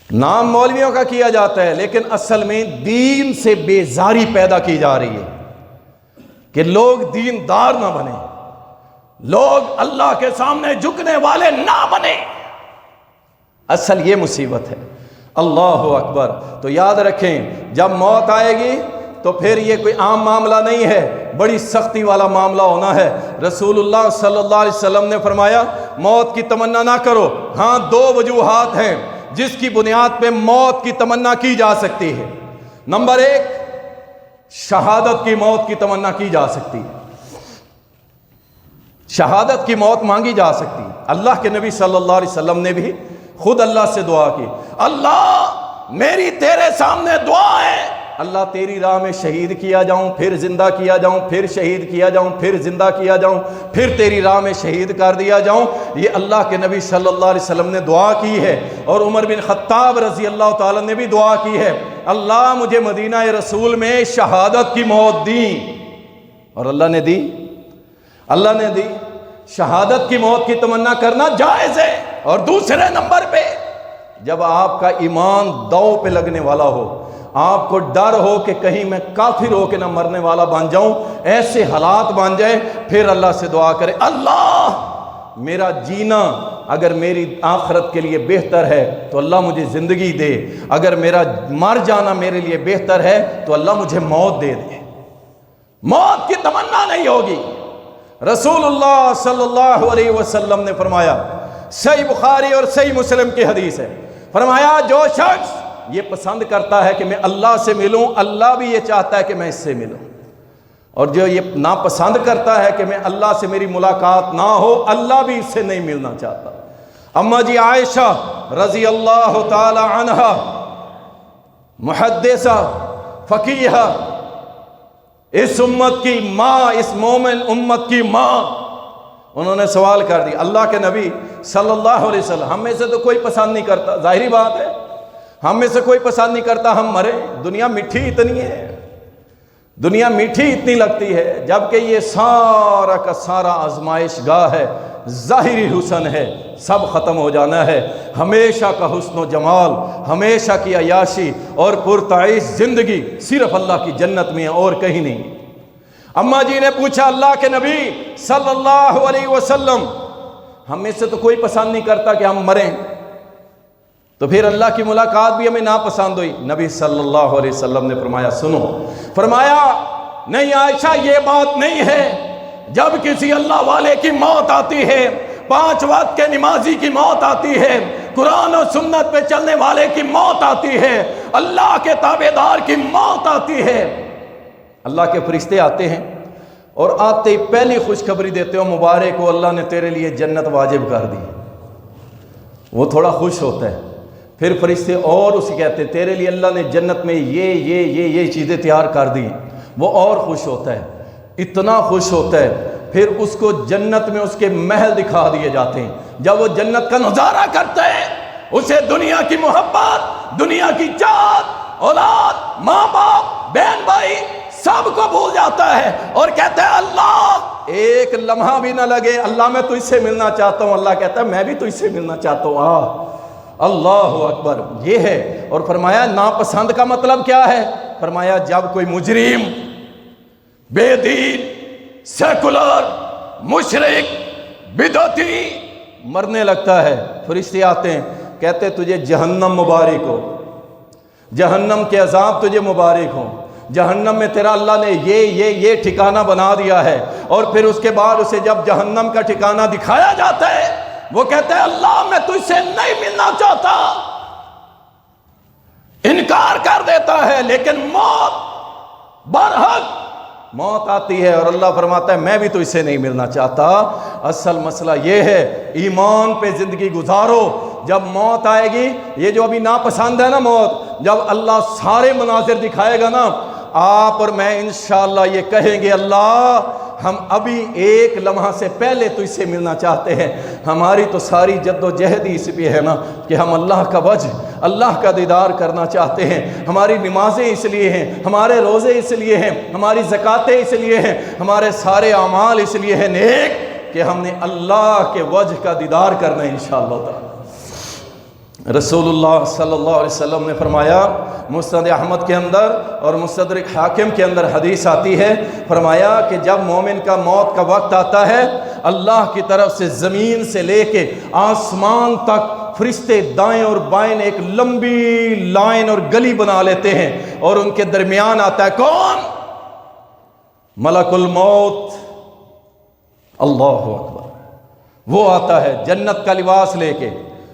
نام مولویوں کا کیا جاتا ہے لیکن اصل میں دین سے بیزاری پیدا کی جا رہی ہے کہ لوگ دیندار نہ بنے، لوگ اللہ کے سامنے جھکنے والے نہ بنے، اصل یہ مصیبت ہے۔ اللہ اکبر۔ تو یاد رکھیں جب موت آئے گی تو پھر یہ کوئی عام معاملہ نہیں ہے، بڑی سختی والا معاملہ ہونا ہے۔ رسول اللہ صلی اللہ علیہ وسلم نے فرمایا موت کی تمنا نہ کرو، ہاں دو وجوہات ہیں جس کی بنیاد پہ موت کی تمنا کی جا سکتی ہے۔ نمبر ایک، شہادت کی موت کی تمنا کی جا سکتی ہے، شہادت کی موت مانگی جا سکتی ہے۔ اللہ کے نبی صلی اللہ علیہ وسلم نے بھی خود اللہ سے دعا کی، اللہ میری تیرے سامنے دعا ہے، اللہ تیری راہ میں شہید کیا جاؤں، پھر زندہ کیا جاؤں، پھر شہید کیا جاؤں، پھر زندہ کیا جاؤں، پھر تیری راہ میں شہید کر دیا جاؤں۔ یہ اللہ کے نبی صلی اللہ علیہ وسلم نے دعا کی ہے، اور عمر بن خطاب رضی اللہ تعالیٰ نے بھی دعا کی ہے، اللہ مجھے مدینہ رسول میں شہادت کی موت دی، اور اللہ نے دی، اللہ نے دی۔ شہادت کی موت کی تمنا کرنا جائز ہے۔ اور دوسرے نمبر پہ جب آپ کا ایمان داؤ پہ لگنے والا ہو، آپ کو ڈر ہو کہ کہیں میں کافر ہو کے نہ مرنے والا بن جاؤں، ایسے حالات بن جائے، پھر اللہ سے دعا کرے اللہ میرا جینا اگر میری آخرت کے لیے بہتر ہے تو اللہ مجھے زندگی دے، اگر میرا مر جانا میرے لیے بہتر ہے تو اللہ مجھے موت دے دے۔ موت کی تمنا نہیں ہوگی۔ رسول اللہ صلی اللہ علیہ وسلم نے فرمایا، صحیح بخاری اور صحیح مسلم کی حدیث ہے، فرمایا جو شخص یہ پسند کرتا ہے کہ میں اللہ سے ملوں، اللہ بھی یہ چاہتا ہے کہ میں اس سے ملوں، اور جو یہ ناپسند کرتا ہے کہ میں اللہ سے میری ملاقات نہ ہو، اللہ بھی اس سے نہیں ملنا چاہتا۔ اما جی عائشہ رضی اللہ تعالی عنہا، محدثہ فقیہہ، اس امت کی ماں، اس مومن امت کی ماں، انہوں نے سوال کر دیا، اللہ کے نبی صلی اللہ علیہ وسلم، ہم میں سے تو کوئی پسند نہیں کرتا، ظاہری بات ہے، ہم میں سے کوئی پسند نہیں کرتا ہم مرے، دنیا میٹھی اتنی ہے، دنیا میٹھی اتنی لگتی ہے، جبکہ یہ سارا کا سارا آزمائش گاہ ہے، ظاہری حسن ہے، سب ختم ہو جانا ہے، ہمیشہ کا حسن و جمال، ہمیشہ کی عیاشی اور پرتعیش زندگی صرف اللہ کی جنت میں ہے اور کہیں نہیں۔ اماں جی نے پوچھا اللہ کے نبی صلی اللہ علیہ وسلم، ہم میں سے تو کوئی پسند نہیں کرتا کہ ہم مریں، تو پھر اللہ کی ملاقات بھی ہمیں ناپسند ہوئی۔ نبی صلی اللہ علیہ وسلم نے فرمایا سنو، فرمایا نہیں عائشہ یہ بات نہیں ہے، جب کسی اللہ والے کی موت آتی ہے، 5 وقت کے نمازی کی موت آتی ہے، قرآن و سنت پہ چلنے والے کی موت آتی ہے، اللہ کے تابعدار کی موت آتی ہے، اللہ کے فرشتے آتے ہیں اور آتے ہی پہلی خوشخبری دیتے ہو مبارک ہو اللہ نے تیرے لیے جنت واجب کر دی۔ وہ تھوڑا خوش ہوتا ہے، پھر فرشتے اور اسے کہتے ہیں تیرے لیے اللہ نے جنت میں یہ چیزیں تیار کر دی، وہ اور خوش ہوتا ہے، اتنا خوش ہوتا ہے، پھر اس کو جنت میں اس کے محل دکھا دیے جاتے ہیں۔ جب وہ جنت کا نظارہ کرتا ہے، اسے دنیا کی محبت، دنیا کی چاہت، اولاد، ماں باپ، بہن بھائی سب کو بھول جاتا ہے اور کہتا ہے اللہ ایک لمحہ بھی نہ لگے، اللہ میں تجھ سے ملنا چاہتا ہوں۔ اللہ کہتا ہے میں بھی تجھ سے ملنا چاہتا ہوں۔ اللہ اکبر، یہ ہے۔ اور فرمایا ناپسند کا مطلب کیا ہے؟ فرمایا جب کوئی مجرم بے دین، سیکولر، مشرک، بدعتی مرنے لگتا ہے، فرشتے آتے ہیں کہتے تجھے جہنم مبارک ہو، جہنم کے عذاب تجھے مبارک ہو، جہنم میں تیرا اللہ نے یہ ٹھکانہ بنا دیا ہے۔ اور پھر اس کے بعد اسے جب جہنم کا ٹھکانہ دکھایا جاتا ہے وہ کہتا ہے اللہ میں تجھ سے نہیں ملنا چاہتا، انکار کر دیتا ہے، لیکن موت برحق موت آتی ہے اور اللہ فرماتا ہے میں بھی تو اس سے نہیں ملنا چاہتا۔ اصل مسئلہ یہ ہے ایمان پہ زندگی گزارو، جب موت آئے گی، یہ جو ابھی ناپسند ہے نا موت، جب اللہ سارے مناظر دکھائے گا نا، آپ اور میں انشاءاللہ یہ کہیں گے اللہ ہم ابھی ایک لمحہ سے پہلے تو اس سے ملنا چاہتے ہیں۔ ہماری تو ساری جد و جہد ہی اس پہ ہے نا کہ ہم اللہ کا وجہ، اللہ کا دیدار کرنا چاہتے ہیں۔ ہماری نمازیں اس لیے ہیں، ہمارے روزے اس لیے ہیں، ہماری زکاتیں اس لیے ہیں، ہمارے سارے اعمال اس لیے ہیں نیک کہ ہم نے اللہ کے وجہ کا دیدار کرنا ہے انشاءاللہ تعالی۔ رسول اللہ صلی اللہ علیہ وسلم نے فرمایا، مسند احمد کے اندر اور مستدرک حاکم کے اندر حدیث آتی ہے، فرمایا کہ جب مومن کا موت کا وقت آتا ہے اللہ کی طرف سے زمین سے لے کے آسمان تک فرشتے دائیں اور بائیں ایک لمبی لائن اور گلی بنا لیتے ہیں اور ان کے درمیان آتا ہے کون؟ ملک الموت۔ اللہ اکبر۔ وہ آتا ہے جنت کا لباس لے کے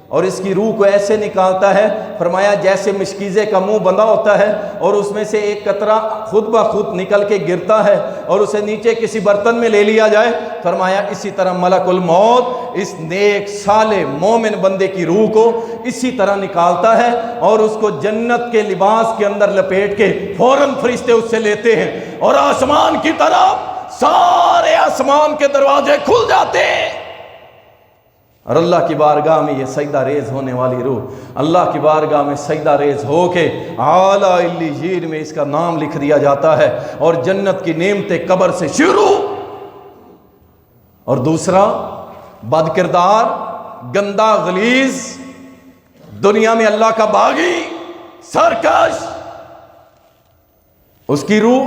اور اس کی روح کو ایسے نکالتا ہے، فرمایا جیسے مشکیزے کا منہ بندھا ہوتا ہے اور اس میں سے ایک قطرہ خود بخود نکل کے گرتا ہے اور اسے نیچے کسی برتن میں لے لیا جائے، فرمایا اسی طرح ملک الموت اس نیک صالح مومن بندے کی روح کو اسی طرح نکالتا ہے اور اس کو جنت کے لباس کے اندر لپیٹ کے فوراً فرشتے اس سے لیتے ہیں اور آسمان کی طرف سارے آسمان کے دروازے کھل جاتے ہیں اور اللہ کی بارگاہ میں یہ سجدہ ریز ہونے والی روح اللہ کی بارگاہ میں سجدہ ریز ہو کے اعلیٰ علیین میں اس کا نام لکھ دیا جاتا ہے اور جنت کی نعمتیں قبر سے شروع۔ اور دوسرا بد کردار، گندا، غلیظ، دنیا میں اللہ کا باغی، سرکش، اس کی روح،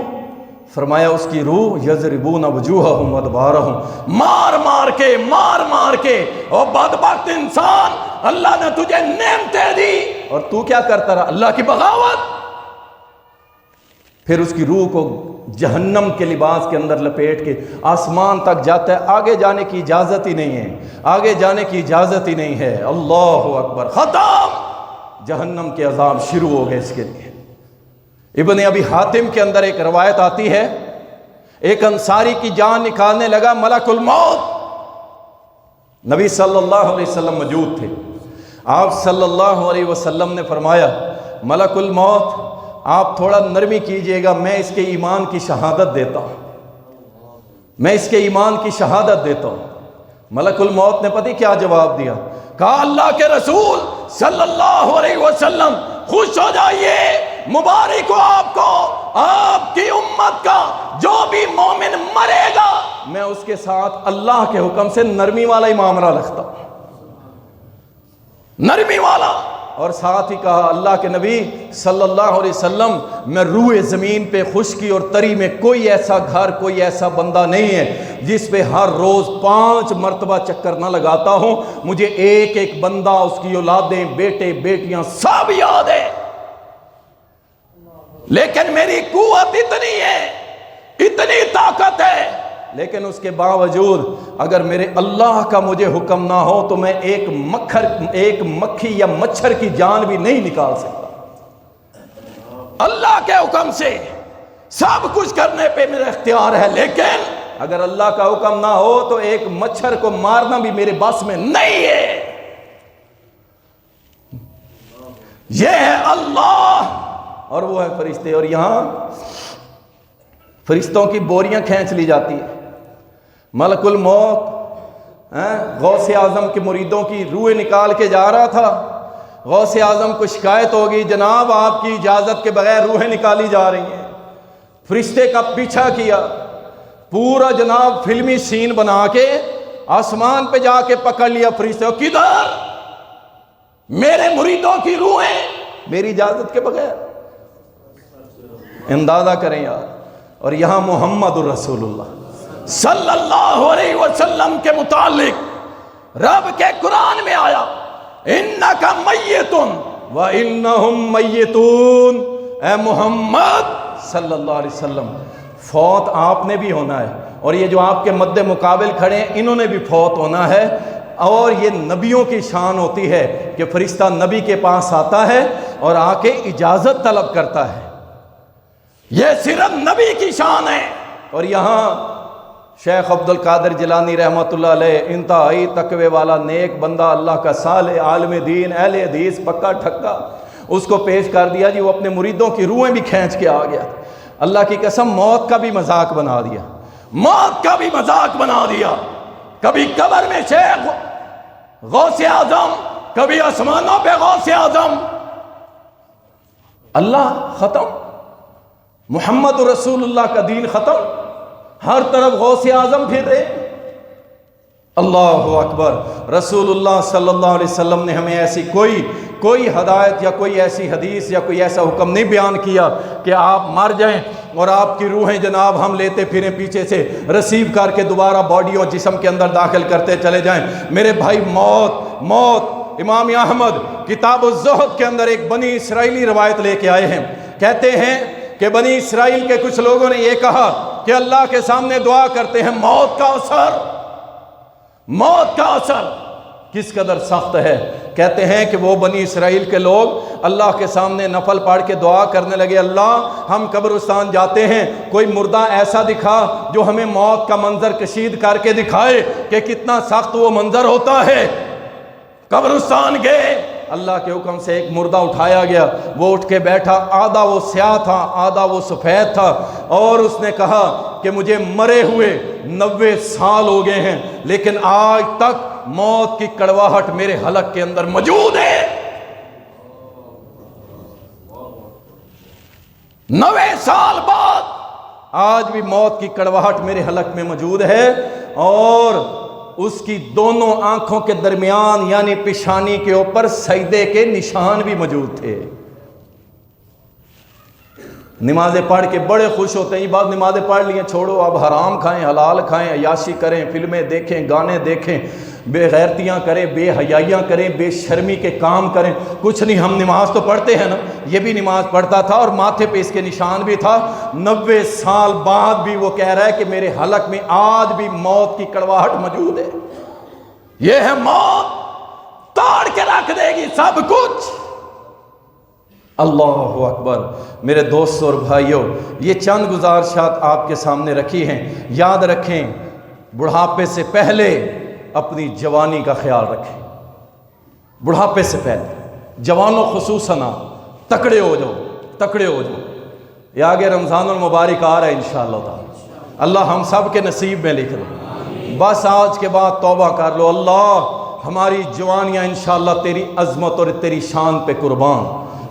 فرمایا اس کی روح یضربون وجوہہم وادبارہم، مار مار کے او بدبخت انسان اللہ نے تجھے نعمتیں دی اور تو کیا کرتا رہا؟ اللہ کی بغاوت۔ پھر اس کی روح کو جہنم کے لباس کے اندر لپیٹ کے آسمان تک جاتا ہے، آگے جانے کی اجازت ہی نہیں ہے، آگے جانے کی اجازت ہی نہیں ہے۔ اللہ اکبر، ختم، جہنم کے عذاب شروع ہو گئے اس کے لیے۔ ابن ابی حاتم کے اندر ایک روایت آتی ہے، ایک انصاری کی جان نکالنے لگا ملک الموت، نبی صلی اللہ علیہ وسلم موجود تھے، آپ صلی اللہ علیہ وسلم نے فرمایا ملک الموت آپ تھوڑا نرمی کیجئے گا، میں اس کے ایمان کی شہادت دیتا ہوں، میں اس کے ایمان کی شہادت دیتا ہوں۔ ملک الموت نے پتہ کیا جواب دیا؟ کہا اللہ کے رسول صلی اللہ علیہ وسلم خوش ہو جائیے، مبارک ہو آپ کو، آپ کی امت کا جو بھی مومن مرے گا میں اس کے ساتھ اللہ کے حکم سے نرمی والا ہی معاملہ رکھتا ہوں، نرمی والا۔ اور ساتھ ہی کہا اللہ کے نبی صلی اللہ علیہ وسلم میں روئے زمین پہ خشکی اور تری میں کوئی ایسا گھر، کوئی ایسا بندہ نہیں ہے جس پہ ہر روز 5 مرتبہ چکر نہ لگاتا ہوں، مجھے ایک ایک بندہ، اس کی اولادیں، بیٹے بیٹیاں سب یاد ہے، لیکن میری قوت اتنی ہے، اتنی طاقت ہے، لیکن اس کے باوجود اگر میرے اللہ کا مجھے حکم نہ ہو تو میں ایک مکھی یا مچھر کی جان بھی نہیں نکال سکتا۔ اللہ کے حکم سے سب کچھ کرنے پہ میرا اختیار ہے، لیکن اگر اللہ کا حکم نہ ہو تو ایک مچھر کو مارنا بھی میرے بس میں نہیں ہے۔ یہ ہے اللہ اور وہ ہے فرشتے، اور یہاں فرشتوں کی بوریاں کھینچ لی جاتی ہیں۔ ملک الموت غوث اعظم کے مریدوں کی روح نکال کے جا رہا تھا، غوث اعظم کو شکایت ہوگی جناب آپ کی اجازت کے بغیر روحیں نکالی جا رہی ہیں، فرشتے کا پیچھا کیا، پورا جناب فلمی سین بنا کے آسمان پہ جا کے پکڑ لیا فرشتے، کدھر؟ میرے مریدوں کی روحیں میری اجازت کے بغیر۔ اندازہ کریں یار، اور یہاں محمد رسول اللہ صلی اللہ علیہ وسلم کے متعلق رب کے قرآن میں آیا انکا میتن وانہم میتون، اے محمد صلی اللہ علیہ وسلم فوت آپ نے بھی ہونا ہے، اور یہ جو آپ کے مد مقابل کھڑے ہیں انہوں نے بھی فوت ہونا ہے۔ اور یہ نبیوں کی شان ہوتی ہے کہ فرشتہ نبی کے پاس آتا ہے اور آ کے اجازت طلب کرتا ہے، یہ صرف نبی کی شان ہے۔ اور یہاں شیخ عبد القادر جیلانی رحمۃ اللہ علیہ انتہائی تقوی والا نیک بندہ، اللہ کا صالح عالم دین اہل حدیث پکا ٹھکا، اس کو پیش کر دیا جی، وہ اپنے مریدوں کی روحیں بھی کھینچ کے آ گیا۔ اللہ کی قسم موت کا بھی مذاق بنا دیا، موت کا بھی مذاق بنا دیا۔ کبھی قبر میں شیخ غوث اعظم، کبھی آسمانوں پہ غوث اعظم، اللہ ختم، محمد رسول اللہ کا دین ختم، ہر طرف غوث اعظم پھر رہے۔ اللہ اکبر۔ رسول اللہ صلی اللہ علیہ وسلم نے ہمیں ایسی کوئی ہدایت یا کوئی ایسی حدیث یا کوئی ایسا حکم نہیں بیان کیا کہ آپ مر جائیں اور آپ کی روحیں جناب ہم لیتے پھریں پیچھے سے ریسیو کر کے دوبارہ باڈی اور جسم کے اندر داخل کرتے چلے جائیں۔ میرے بھائی موت امام احمد کتاب الزہد کے اندر ایک بنی اسرائیلی روایت لے کے آئے ہیں، کہتے ہیں کہ بنی اسرائیل کے کچھ لوگوں نے یہ کہا کہ اللہ کے سامنے دعا کرتے ہیں، موت کا اثر کس قدر سخت ہے۔ کہتے ہیں کہ وہ بنی اسرائیل کے لوگ اللہ کے سامنے نفل پڑھ کے دعا کرنے لگے، اللہ ہم قبرستان جاتے ہیں، کوئی مردہ ایسا دکھا جو ہمیں موت کا منظر کشید کر کے دکھائے کہ کتنا سخت وہ منظر ہوتا ہے۔ قبرستان گئے، اللہ کے حکم سے ایک مردہ اٹھایا گیا، وہ اٹھ کے بیٹھا، آدھا وہ سیاہ تھا آدھا وہ سفید تھا، اور اس نے کہا کہ مجھے مرے ہوئے 90 سال ہو گئے ہیں لیکن آج تک موت کی کڑواہٹ میرے حلق کے اندر موجود ہے۔ 90 سال بعد آج بھی موت کی کڑواہٹ میرے حلق میں موجود ہے، اور اس کی دونوں آنکھوں کے درمیان یعنی پیشانی کے اوپر سجدے کے نشان بھی موجود تھے۔ نمازیں پڑھ کے بڑے خوش ہوتے ہیں، یہ بات نمازیں پڑھ لی ہیں چھوڑو، اب حرام کھائیں حلال کھائیں، عیاشی کریں، فلمیں دیکھیں، گانے دیکھیں، بے غیرتیاں کریں، بے حیائیاں کریں، بے شرمی کے کام کریں، کچھ نہیں، ہم نماز تو پڑھتے ہیں نا۔ یہ بھی نماز پڑھتا تھا اور ماتھے پہ اس کے نشان بھی تھا۔ 90 سال بعد بھی وہ کہہ رہا ہے کہ میرے حلق میں آج بھی موت کی کڑواہٹ موجود ہے۔ یہ ہے موت، توڑ کے رکھ دے گی سب کچھ۔ اللہ اکبر۔ میرے دوستوں اور بھائیوں، یہ چند گزارشات آپ کے سامنے رکھی ہیں، یاد رکھیں بڑھاپے سے پہلے اپنی جوانی کا خیال رکھیں۔ بڑھاپے سے پہلے جوانوں خصوصاً تکڑے ہو جاؤ۔ یہ آگے رمضان المبارک آ رہا ہے انشاءاللہ تعالی، اللہ ہم سب کے نصیب میں لکھ دے۔ بس آج کے بعد توبہ کر لو، اللہ ہماری جوانیاں انشاءاللہ تیری عظمت اور تیری شان پہ قربان۔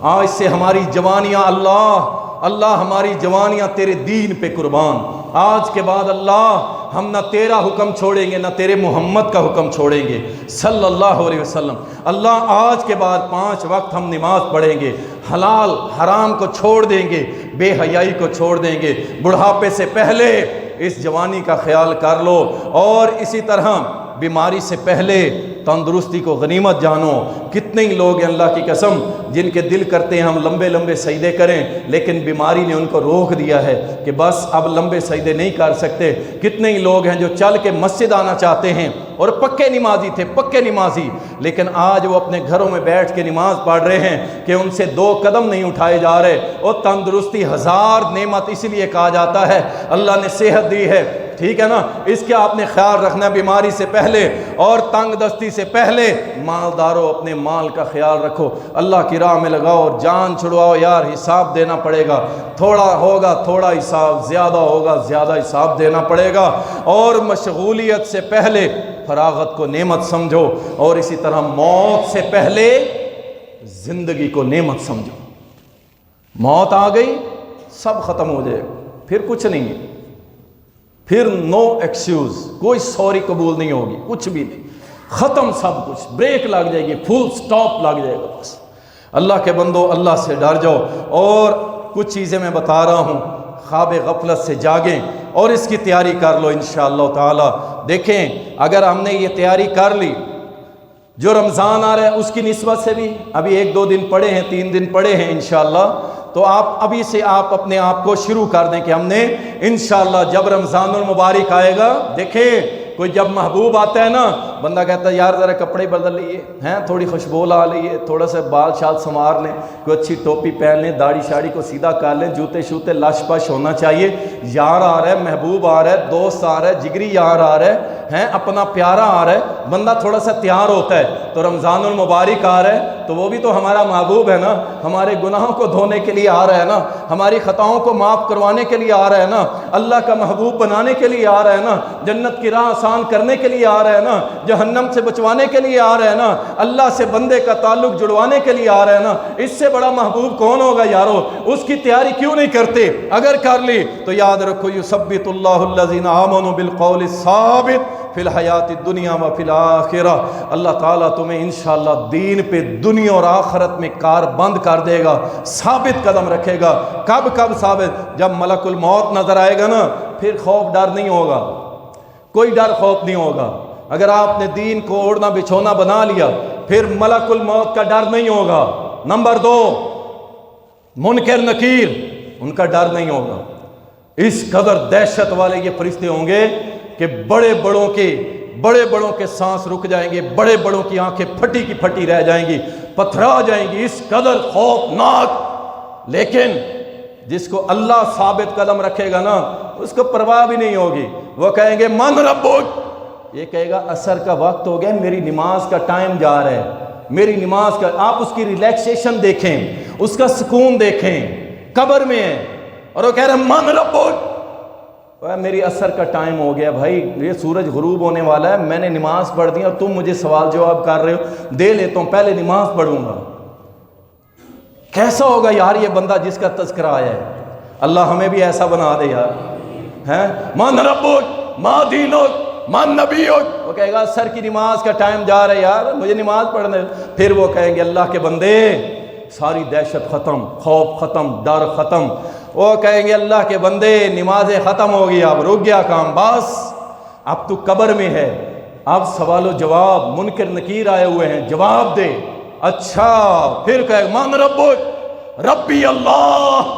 آج سے ہماری جوانیاں اللہ ہماری جوانیاں تیرے دین پہ قربان۔ آج کے بعد اللہ ہم نہ تیرا حکم چھوڑیں گے نہ تیرے محمد کا حکم چھوڑیں گے صلی اللہ علیہ وسلم۔ اللہ آج کے بعد 5 وقت ہم نماز پڑھیں گے، حلال حرام کو چھوڑ دیں گے، بے حیائی کو چھوڑ دیں گے۔ بڑھاپے سے پہلے اس جوانی کا خیال کر لو، اور اسی طرح بیماری سے پہلے تندرستی کو غنیمت جانو۔ کتنے ہی لوگ ہیں اللہ کی قسم جن کے دل کرتے ہیں ہم لمبے لمبے سجدے کریں، لیکن بیماری نے ان کو روک دیا ہے کہ بس اب لمبے سجدے نہیں کر سکتے۔ کتنے ہی لوگ ہیں جو چل کے مسجد آنا چاہتے ہیں اور پکے نمازی، لیکن آج وہ اپنے گھروں میں بیٹھ کے نماز پڑھ رہے ہیں کہ ان سے 2 قدم نہیں اٹھائے جا رہے۔ اور تندرستی 1000 نعمت اس لیے کہا جاتا ہے، اللہ نے صحت دی ہے، ٹھیک ہے نا، اس کا آپ نے خیال رکھنا بیماری سے پہلے اور تنگ دستی سے پہلے۔ مالداروں اپنے مال کا خیال رکھو، اللہ کی راہ میں لگاؤ اور جان چھڑواؤ، یار حساب دینا پڑے گا، تھوڑا ہوگا تھوڑا حساب، زیادہ ہوگا زیادہ حساب دینا پڑے گا۔ اور مشغولیت سے پہلے فراغت کو نعمت سمجھو، اور اسی طرح موت سے پہلے زندگی کو نعمت سمجھو۔ موت آ گئی سب ختم ہو جائے گا، پھر کچھ نہیں ہے، پھر نو ایکسکیوز، کوئی سوری قبول نہیں ہوگی، کچھ بھی نہیں، ختم سب کچھ، بریک لگ جائے گی، فل سٹاپ لگ جائے گا بس۔ اللہ کے بندو اللہ سے ڈر جاؤ۔ اور کچھ چیزیں میں بتا رہا ہوں، خواب غفلت سے جاگیں اور اس کی تیاری کر لو انشاءاللہ تعالی۔ دیکھیں اگر ہم نے یہ تیاری کر لی، جو رمضان آ رہا ہے اس کی نسبت سے بھی ابھی 1-2 دن پڑے ہیں، 3 دن پڑے ہیں انشاءاللہ، تو آپ ابھی سے آپ اپنے آپ کو شروع کر دیں کہ ہم نے انشاءاللہ جب رمضان المبارک آئے گا، دیکھیں کوئی جب محبوب آتا ہے نا، بندہ کہتا ہے یار ذرا کپڑے بدل لیے ہیں، تھوڑی خوشبو لا لیے، تھوڑا سا بال شال سنوار لیں، کوئی اچھی ٹوپی پہن لیں، داڑھی شاڑی کو سیدھا کر لیں، جوتے شوتے لش پش ہونا چاہیے، یار آ رہا ہے، محبوب آ رہا ہے، دوست آ رہا ہے، جگری یار آ رہا ہے، اپنا پیارا آ رہا ہے، بندہ تھوڑا سا تیار ہوتا ہے۔ تو رمضان المبارک آ رہا ہے تو وہ بھی تو ہمارا محبوب ہے نا، ہمارے گناہوں کو دھونے کے لیے آ رہا ہے نا، ہماری خطاؤں کو معاف کروانے کے لیے آ رہا ہے نا، اللہ کا محبوب بنانے کے لیے آ رہا ہے نا، جنت کی راہ آسان کرنے کے لیے آ رہا ہے نا، جہنم سے بچوانے کے لیے آ رہا ہے نا، اللہ سے بندے کا تعلق جڑوانے کے لیے آ رہا ہے نا، اس سے بڑا محبوب کون ہوگا یارو؟ اس کی تیاری کیوں نہیں کرتے؟ اگر کر لی تو یاد رکھو یثبت اللہ الذین آمنوا بالقول الثابت فی الحیات الدنیا و فی الآخرہ، اللہ تعالیٰ تمہیں انشاءاللہ دین پہ دنیا اور آخرت میں کار بند کر دے گا، ثابت قدم رکھے گا۔ کب ثابت؟ جب ملک الموت نظر آئے گا نا، پھر خوف ڈر نہیں ہوگا، کوئی ڈر خوف نہیں ہوگا۔ اگر آپ نے دین کو اوڑھنا بچھونا بنا لیا، پھر ملک الموت کا ڈر نہیں ہوگا۔ نمبر 2، منکر نکیر، ان کا ڈر نہیں ہوگا۔ اس قدر دہشت والے یہ فرشتے ہوں گے کہ بڑے بڑوں کے سانس رک جائیں گے، بڑے بڑوں کی آنکھیں پھٹی کی پھٹی رہ جائیں گی، پتھرا جائیں گی، اس قدر خوفناک۔ لیکن جس کو اللہ ثابت قدم رکھے گا نا، اس کو پرواہ بھی نہیں ہوگی۔ وہ کہیں گے من ربک، یہ کہے گا عصر کا وقت ہو گیا، میری نماز کا ٹائم جا رہا ہے، میری نماز کا۔ آپ اس کی ریلیکسیشن دیکھیں، اس کا سکون دیکھیں، قبر میں ہے اور وہ کہہ رہے ہیں من ربک، میری عصر کا ٹائم ہو گیا بھائی، یہ سورج غروب ہونے والا ہے، میں نے نماز پڑھ دی اور تم مجھے سوال جواب کر رہے ہو، دے لیتا ہوں، پہلے نماز پڑھوں گا۔ کیسا ہوگا یار یہ بندہ جس کا تذکرہ آیا ہے؟ اللہ ہمیں بھی ایسا بنا دے یار۔ من ربک ما دینک من نبیک، وہ کہے گا عصر کی نماز کا ٹائم جا رہا ہے یار، مجھے نماز پڑھنے۔ پھر وہ کہیں گے اللہ کے بندے، ساری دہشت ختم، خوف ختم، ڈر ختم۔ وہ کہیں گے اللہ کے بندے، نمازیں ختم ہو گئی، اب رک گیا کام، بس اب تو قبر میں ہے، اب سوال و جواب، منکر نکیر آئے ہوئے ہیں، جواب دے۔ اچھا، پھر کہے من ربک، ربی اللہ،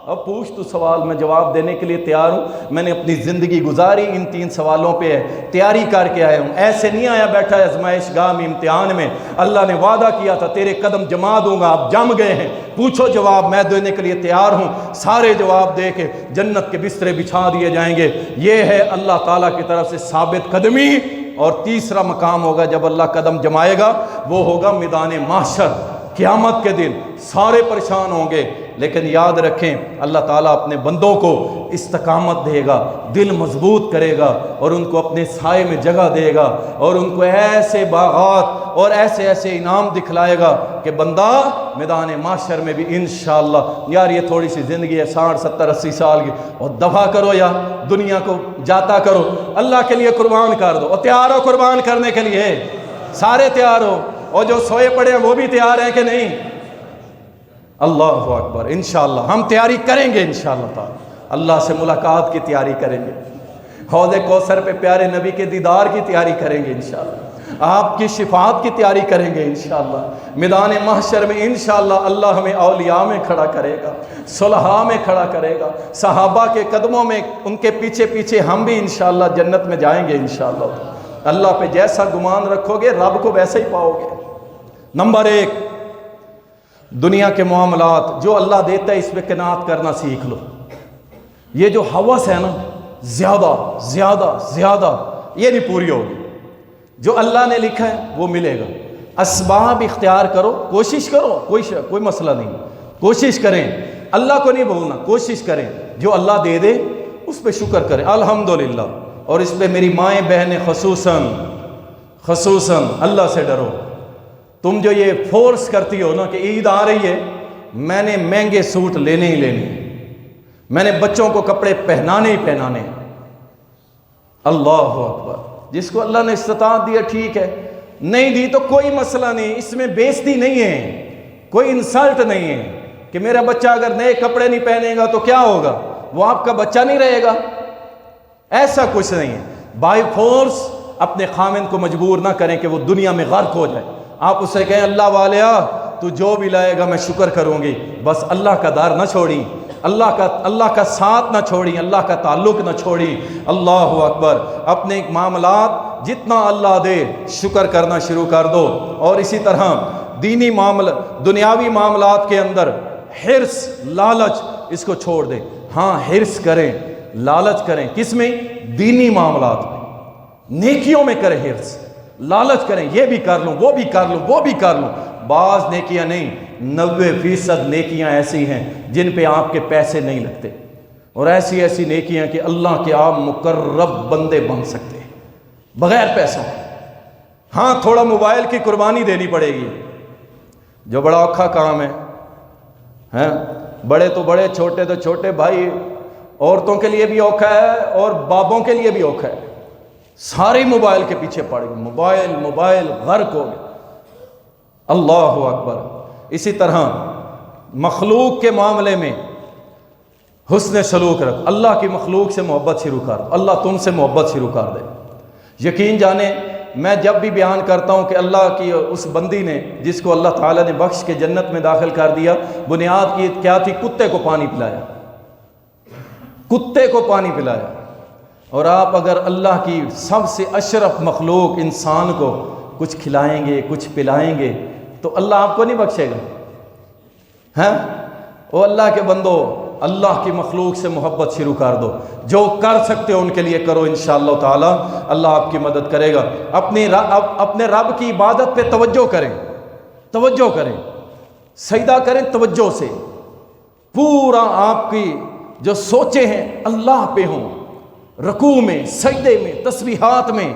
اب پوچھ تو سوال، میں جواب دینے کے لیے تیار ہوں، میں نے اپنی زندگی گزاری ان 3 سوالوں پہ ہے، تیاری کر کے آیا ہوں، ایسے نہیں آیا بیٹھا آزمائش گاہ میں، امتحان میں۔ اللہ نے وعدہ کیا تھا تیرے قدم جما دوں گا، اب جم گئے ہیں، پوچھو جواب، میں دینے کے لیے تیار ہوں۔ سارے جواب دے کے جنت کے بسترے بچھا دیے جائیں گے۔ یہ ہے اللہ تعالیٰ کی طرف سے ثابت قدمی۔ اور تیسرا مقام ہوگا جب اللہ قدم جمائے گا، وہ ہوگا میدان محشر، قیامت کے دن سارے پریشان ہوں گے، لیکن یاد رکھیں اللہ تعالیٰ اپنے بندوں کو استقامت دے گا، دل مضبوط کرے گا اور ان کو اپنے سائے میں جگہ دے گا اور ان کو ایسے باغات اور ایسے انعام دکھلائے گا کہ بندہ میدان محشر میں بھی انشاءاللہ۔ یار یہ تھوڑی سی زندگی ہے، 60 70 80 سال کی، اور دفع کرو یا دنیا کو جاتا کرو، اللہ کے لیے قربان کر دو۔ اور تیار ہو قربان کرنے کے لیے؟ سارے تیار ہو؟ اور جو سوئے پڑے ہیں وہ بھی تیار ہیں کہ نہیں؟ اللہ اکبر، انشاءاللہ ہم تیاری کریں گے، انشاءاللہ تعالی اللہ سے ملاقات کی تیاری کریں گے، حوض کوثر پہ پیارے نبی کے دیدار کی تیاری کریں گے، انشاءاللہ آپ کی شفاعت کی تیاری کریں گے، انشاءاللہ میدان محشر میں انشاءاللہ اللہ ہمیں اولیاء میں کھڑا کرے گا، صلحاء میں کھڑا کرے گا، صحابہ کے قدموں میں، ان کے پیچھے پیچھے ہم بھی انشاءاللہ جنت میں جائیں گے انشاءاللہ۔ اللہ پہ جیسا گمان رکھو گے رب کو ویسا ہی پاؤ گے۔ نمبر 1، دنیا کے معاملات جو اللہ دیتا ہے اس پہ قناعت کرنا سیکھ لو۔ یہ جو ہوس ہے نا، زیادہ زیادہ زیادہ، یہ نہیں پوری ہوگی۔ جو اللہ نے لکھا ہے وہ ملے گا۔ اسباب اختیار کرو، کوشش کرو، کوئی مسئلہ نہیں، کوشش کریں، اللہ کو نہیں بھولنا، کوشش کریں، جو اللہ دے دے اس پہ شکر کریں الحمدللہ۔ اور اس پہ میری مائیں بہنیں خصوصاً اللہ سے ڈرو۔ تم جو یہ فورس کرتی ہو نا کہ عید آ رہی ہے، میں نے مہنگے سوٹ لینے ہی لینے، میں نے بچوں کو کپڑے پہنانے ہی پہنانے، اللہ اکبر۔ جس کو اللہ نے استطاعت دیا ٹھیک ہے، نہیں دی تو کوئی مسئلہ نہیں، اس میں بےزتی نہیں ہے، کوئی انسلٹ نہیں ہے کہ میرا بچہ اگر نئے کپڑے نہیں پہنے گا تو کیا ہوگا، وہ آپ کا بچہ نہیں رہے گا؟ ایسا کچھ نہیں ہے۔ بائی فورس اپنے خامند کو مجبور نہ کریں کہ وہ دنیا میں غرق ہو جائے۔ آپ اسے کہیں اللہ والیا تو جو بھی لائے گا میں شکر کروں گی، بس اللہ کا دار نہ چھوڑی، اللہ کا ساتھ نہ چھوڑی، اللہ کا تعلق نہ چھوڑی۔ اللہ اکبر۔ اپنے معاملات جتنا اللہ دے شکر کرنا شروع کر دو، اور اسی طرح دینی دنیاوی معاملات کے اندر حرص، لالچ، اس کو چھوڑ دیں۔ ہاں حرص کریں، لالچ کریں، کس میں؟ دینی معاملات میں، نیکیوں میں کریں حرص، لالچ کریں، یہ بھی کر لوں، وہ بھی کر لوں، وہ بھی کر لوں۔ بعض نیکیاں نہیں، 90% نیکیاں ایسی ہیں جن پہ آپ کے پیسے نہیں لگتے، اور ایسی ایسی نیکیاں کہ اللہ کے آپ مقرب بندے بن سکتے ہیں بغیر پیسوں کے۔ ہاں تھوڑا موبائل کی قربانی دینی پڑے گی، جو بڑا اوکھا کام ہے، بڑے تو بڑے، چھوٹے تو چھوٹے، بھائی عورتوں کے لیے بھی اوکھا ہے اور بابوں کے لیے بھی اوکھا ہے۔ سارے موبائل کے پیچھے پڑ گئے، موبائل غرق ہو گئے۔ اللہ اکبر۔ اسی طرح مخلوق کے معاملے میں حسن سلوک رکھ، اللہ کی مخلوق سے محبت شروع کر، اللہ تم سے محبت شروع کر دے۔ یقین جانیں میں جب بھی بیان کرتا ہوں کہ اللہ کی اس بندی نے جس کو اللہ تعالیٰ نے بخش کے جنت میں داخل کر دیا، بنیاد کی کیا تھی؟ کتے کو پانی پلایا، کتے کو پانی پلایا۔ اور آپ اگر اللہ کی سب سے اشرف مخلوق انسان کو کچھ کھلائیں گے، کچھ پلائیں گے، تو اللہ آپ کو نہیں بخشے گا؟ ہیں وہ اللہ کے بندو، اللہ کی مخلوق سے محبت شروع کر دو، جو کر سکتے ہو ان کے لیے کرو، انشاءاللہ تعالی اللہ آپ کی مدد کرے گا۔ اپنے رب کی عبادت پہ توجہ کریں، سجدہ کریں توجہ سے، پورا آپ کی جو سوچیں ہیں اللہ پہ ہوں، رکوع میں، سجدے میں، تسبیحات میں،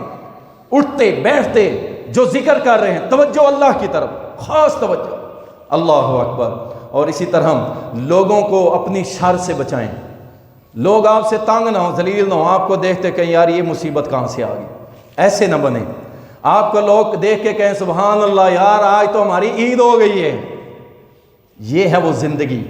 اٹھتے بیٹھتے جو ذکر کر رہے ہیں، توجہ اللہ کی طرف، خاص توجہ۔ اللہ اکبر۔ اور اسی طرح لوگوں کو اپنی شر سے بچائیں، لوگ آپ سے تنگ نہ ہوں، ذلیل نہ ہوں، آپ کو دیکھتے کہیں یار یہ مصیبت کہاں سے آ گئی، ایسے نہ بنیں۔ آپ کو لوگ دیکھ کے کہیں سبحان اللہ یار آج تو ہماری عید ہو گئی ہے، یہ ہے وہ زندگی،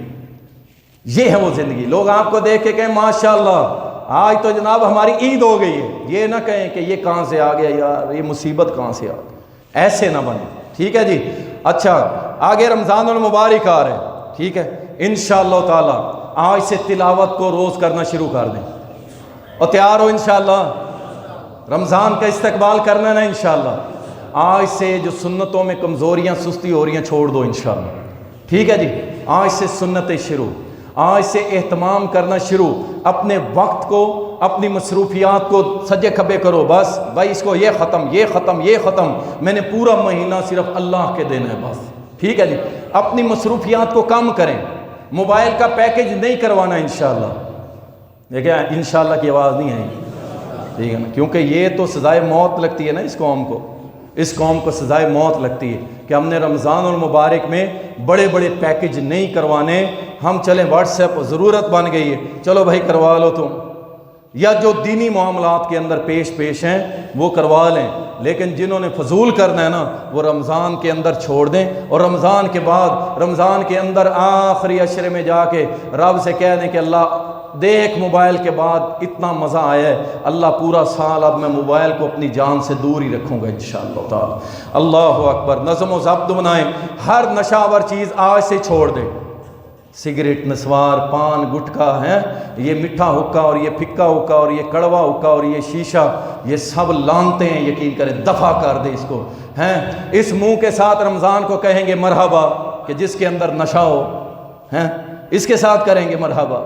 یہ ہے وہ زندگی۔ لوگ آپ کو دیکھ کے کہیں ماشاءاللہ آج تو جناب ہماری عید ہو گئی ہے، یہ نہ کہیں کہ یہ کہاں سے آ گیا یار، یہ مصیبت کہاں سے آ گئی، ایسے نہ بنے، ٹھیک ہے جی۔ اچھا آگے رمضان المبارک آ رہے ہیں، ٹھیک ہے، انشاءاللہ تعالی آج سے تلاوت کو روز کرنا شروع کر دیں، اور تیار ہو انشاءاللہ رمضان کا استقبال کرنا نا انشاءاللہ۔ آج سے جو سنتوں میں کمزوریاں سستی ہو رہی ہیں چھوڑ دو انشاءاللہ، ٹھیک ہے جی۔ آج سے سنتیں شروع، آج سے اہتمام کرنا شروع، اپنے وقت کو، اپنی مصروفیات کو سجے کھبے کرو، بس بھائی اس کو یہ ختم، یہ ختم، یہ ختم، میں نے پورا مہینہ صرف اللہ کے دینا ہے بس، ٹھیک ہے جی۔ اپنی مصروفیات کو کم کریں، موبائل کا پیکج نہیں کروانا انشاءاللہ، دیکھیں انشاءاللہ کی آواز نہیں آئی، ٹھیک ہے نا، کیونکہ یہ تو سزائے موت لگتی ہے نا اس قوم کو سزائے موت لگتی ہے کہ ہم نے رمضان المبارک میں بڑے بڑے پیکج نہیں کروانے، ہم چلیں واٹس ایپ ضرورت بن گئی ہے چلو بھائی کروا لو تم، یا جو دینی معاملات کے اندر پیش ہیں وہ کروا لیں، لیکن جنہوں نے فضول کرنا ہے نا وہ رمضان کے اندر چھوڑ دیں، اور رمضان کے بعد رمضان کے اندر آخری عشرے میں جا کے رب سے کہہ دیں کہ اللہ دیکھ موبائل کے بعد اتنا مزہ آیا ہے، اللہ پورا سال اب میں موبائل کو اپنی جان سے دور ہی رکھوں گا انشاءاللہ تعالی۔ اللہ اکبر۔ نظم و ضبط بنائیں، ہر نشاور چیز آج سے چھوڑ دیں، سگریٹ، نسوار، پان، گٹکا ہے، یہ میٹھا حکا اور یہ پھکا حکا اور یہ کڑوا حکا اور یہ شیشہ، یہ سب لانتے ہیں، یقین کریں دفع کر دیں اس کو، ہیں اس منہ کے ساتھ رمضان کو کہیں گے مرحبا کہ جس کے اندر نشہ ہو، ہیں اس کے ساتھ کریں گے مرحبا،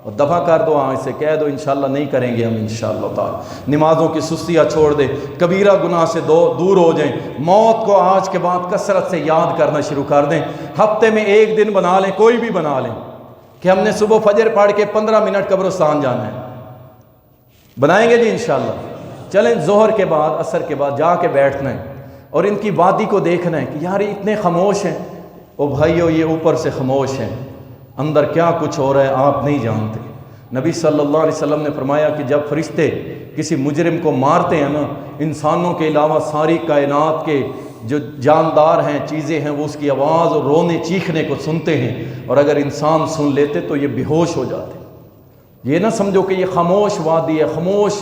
اور دفع کر دو، آج سے کہہ دو انشاءاللہ نہیں کریں گے ہم انشاءاللہ تعالی۔ نمازوں کی سستیاں چھوڑ دیں، کبیرہ گناہ سے دور ہو جائیں، موت کو آج کے بعد کثرت سے یاد کرنا شروع کر دیں، ہفتے میں ایک دن بنا لیں، کوئی بھی بنا لیں کہ ہم نے صبح فجر پڑھ کے 15 منٹ قبرستان جانا ہے، بنائیں گے جی انشاءاللہ۔ چلیں ظہر کے بعد، عصر کے بعد جا کے بیٹھنا ہے اور ان کی وادی کو دیکھنا ہے کہ یار یہ اتنے خاموش ہیں، او بھائیو یہ اوپر سے خاموش ہیں، اندر کیا کچھ ہو رہا ہے آپ نہیں جانتے۔ نبی صلی اللہ علیہ وسلم نے فرمایا کہ جب فرشتے کسی مجرم کو مارتے ہیں نا، انسانوں کے علاوہ ساری کائنات کے جو جاندار ہیں، چیزیں ہیں، وہ اس کی آواز اور رونے چیخنے کو سنتے ہیں، اور اگر انسان سن لیتے تو یہ بے ہوش ہو جاتے، یہ نہ سمجھو کہ یہ خاموش وادی ہے، خاموش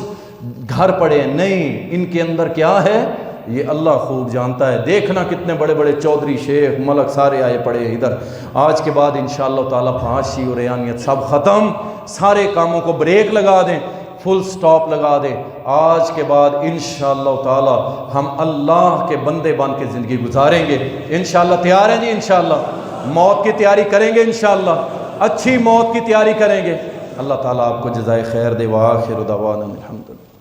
گھر پڑے ہیں، نہیں، ان کے اندر کیا ہے یہ اللہ خوب جانتا ہے۔ دیکھنا کتنے بڑے بڑے چودھری، شیخ، ملک سارے آئے پڑے ہیں ادھر۔ آج کے بعد انشاءاللہ تعالیٰ فحاشی اور ریانیت سب ختم، سارے کاموں کو بریک لگا دیں، فل سٹاپ لگا دیں۔ آج کے بعد انشاءاللہ تعالیٰ ہم اللہ کے بندے بن کے زندگی گزاریں گے انشاءاللہ۔ تیار ہیں جی؟ انشاءاللہ موت کی تیاری کریں گے انشاءاللہ، اچھی موت کی تیاری کریں گے۔ اللہ تعالیٰ آپ کو جزائے خیر دے۔ وآخر دعوانا الحمدللہ۔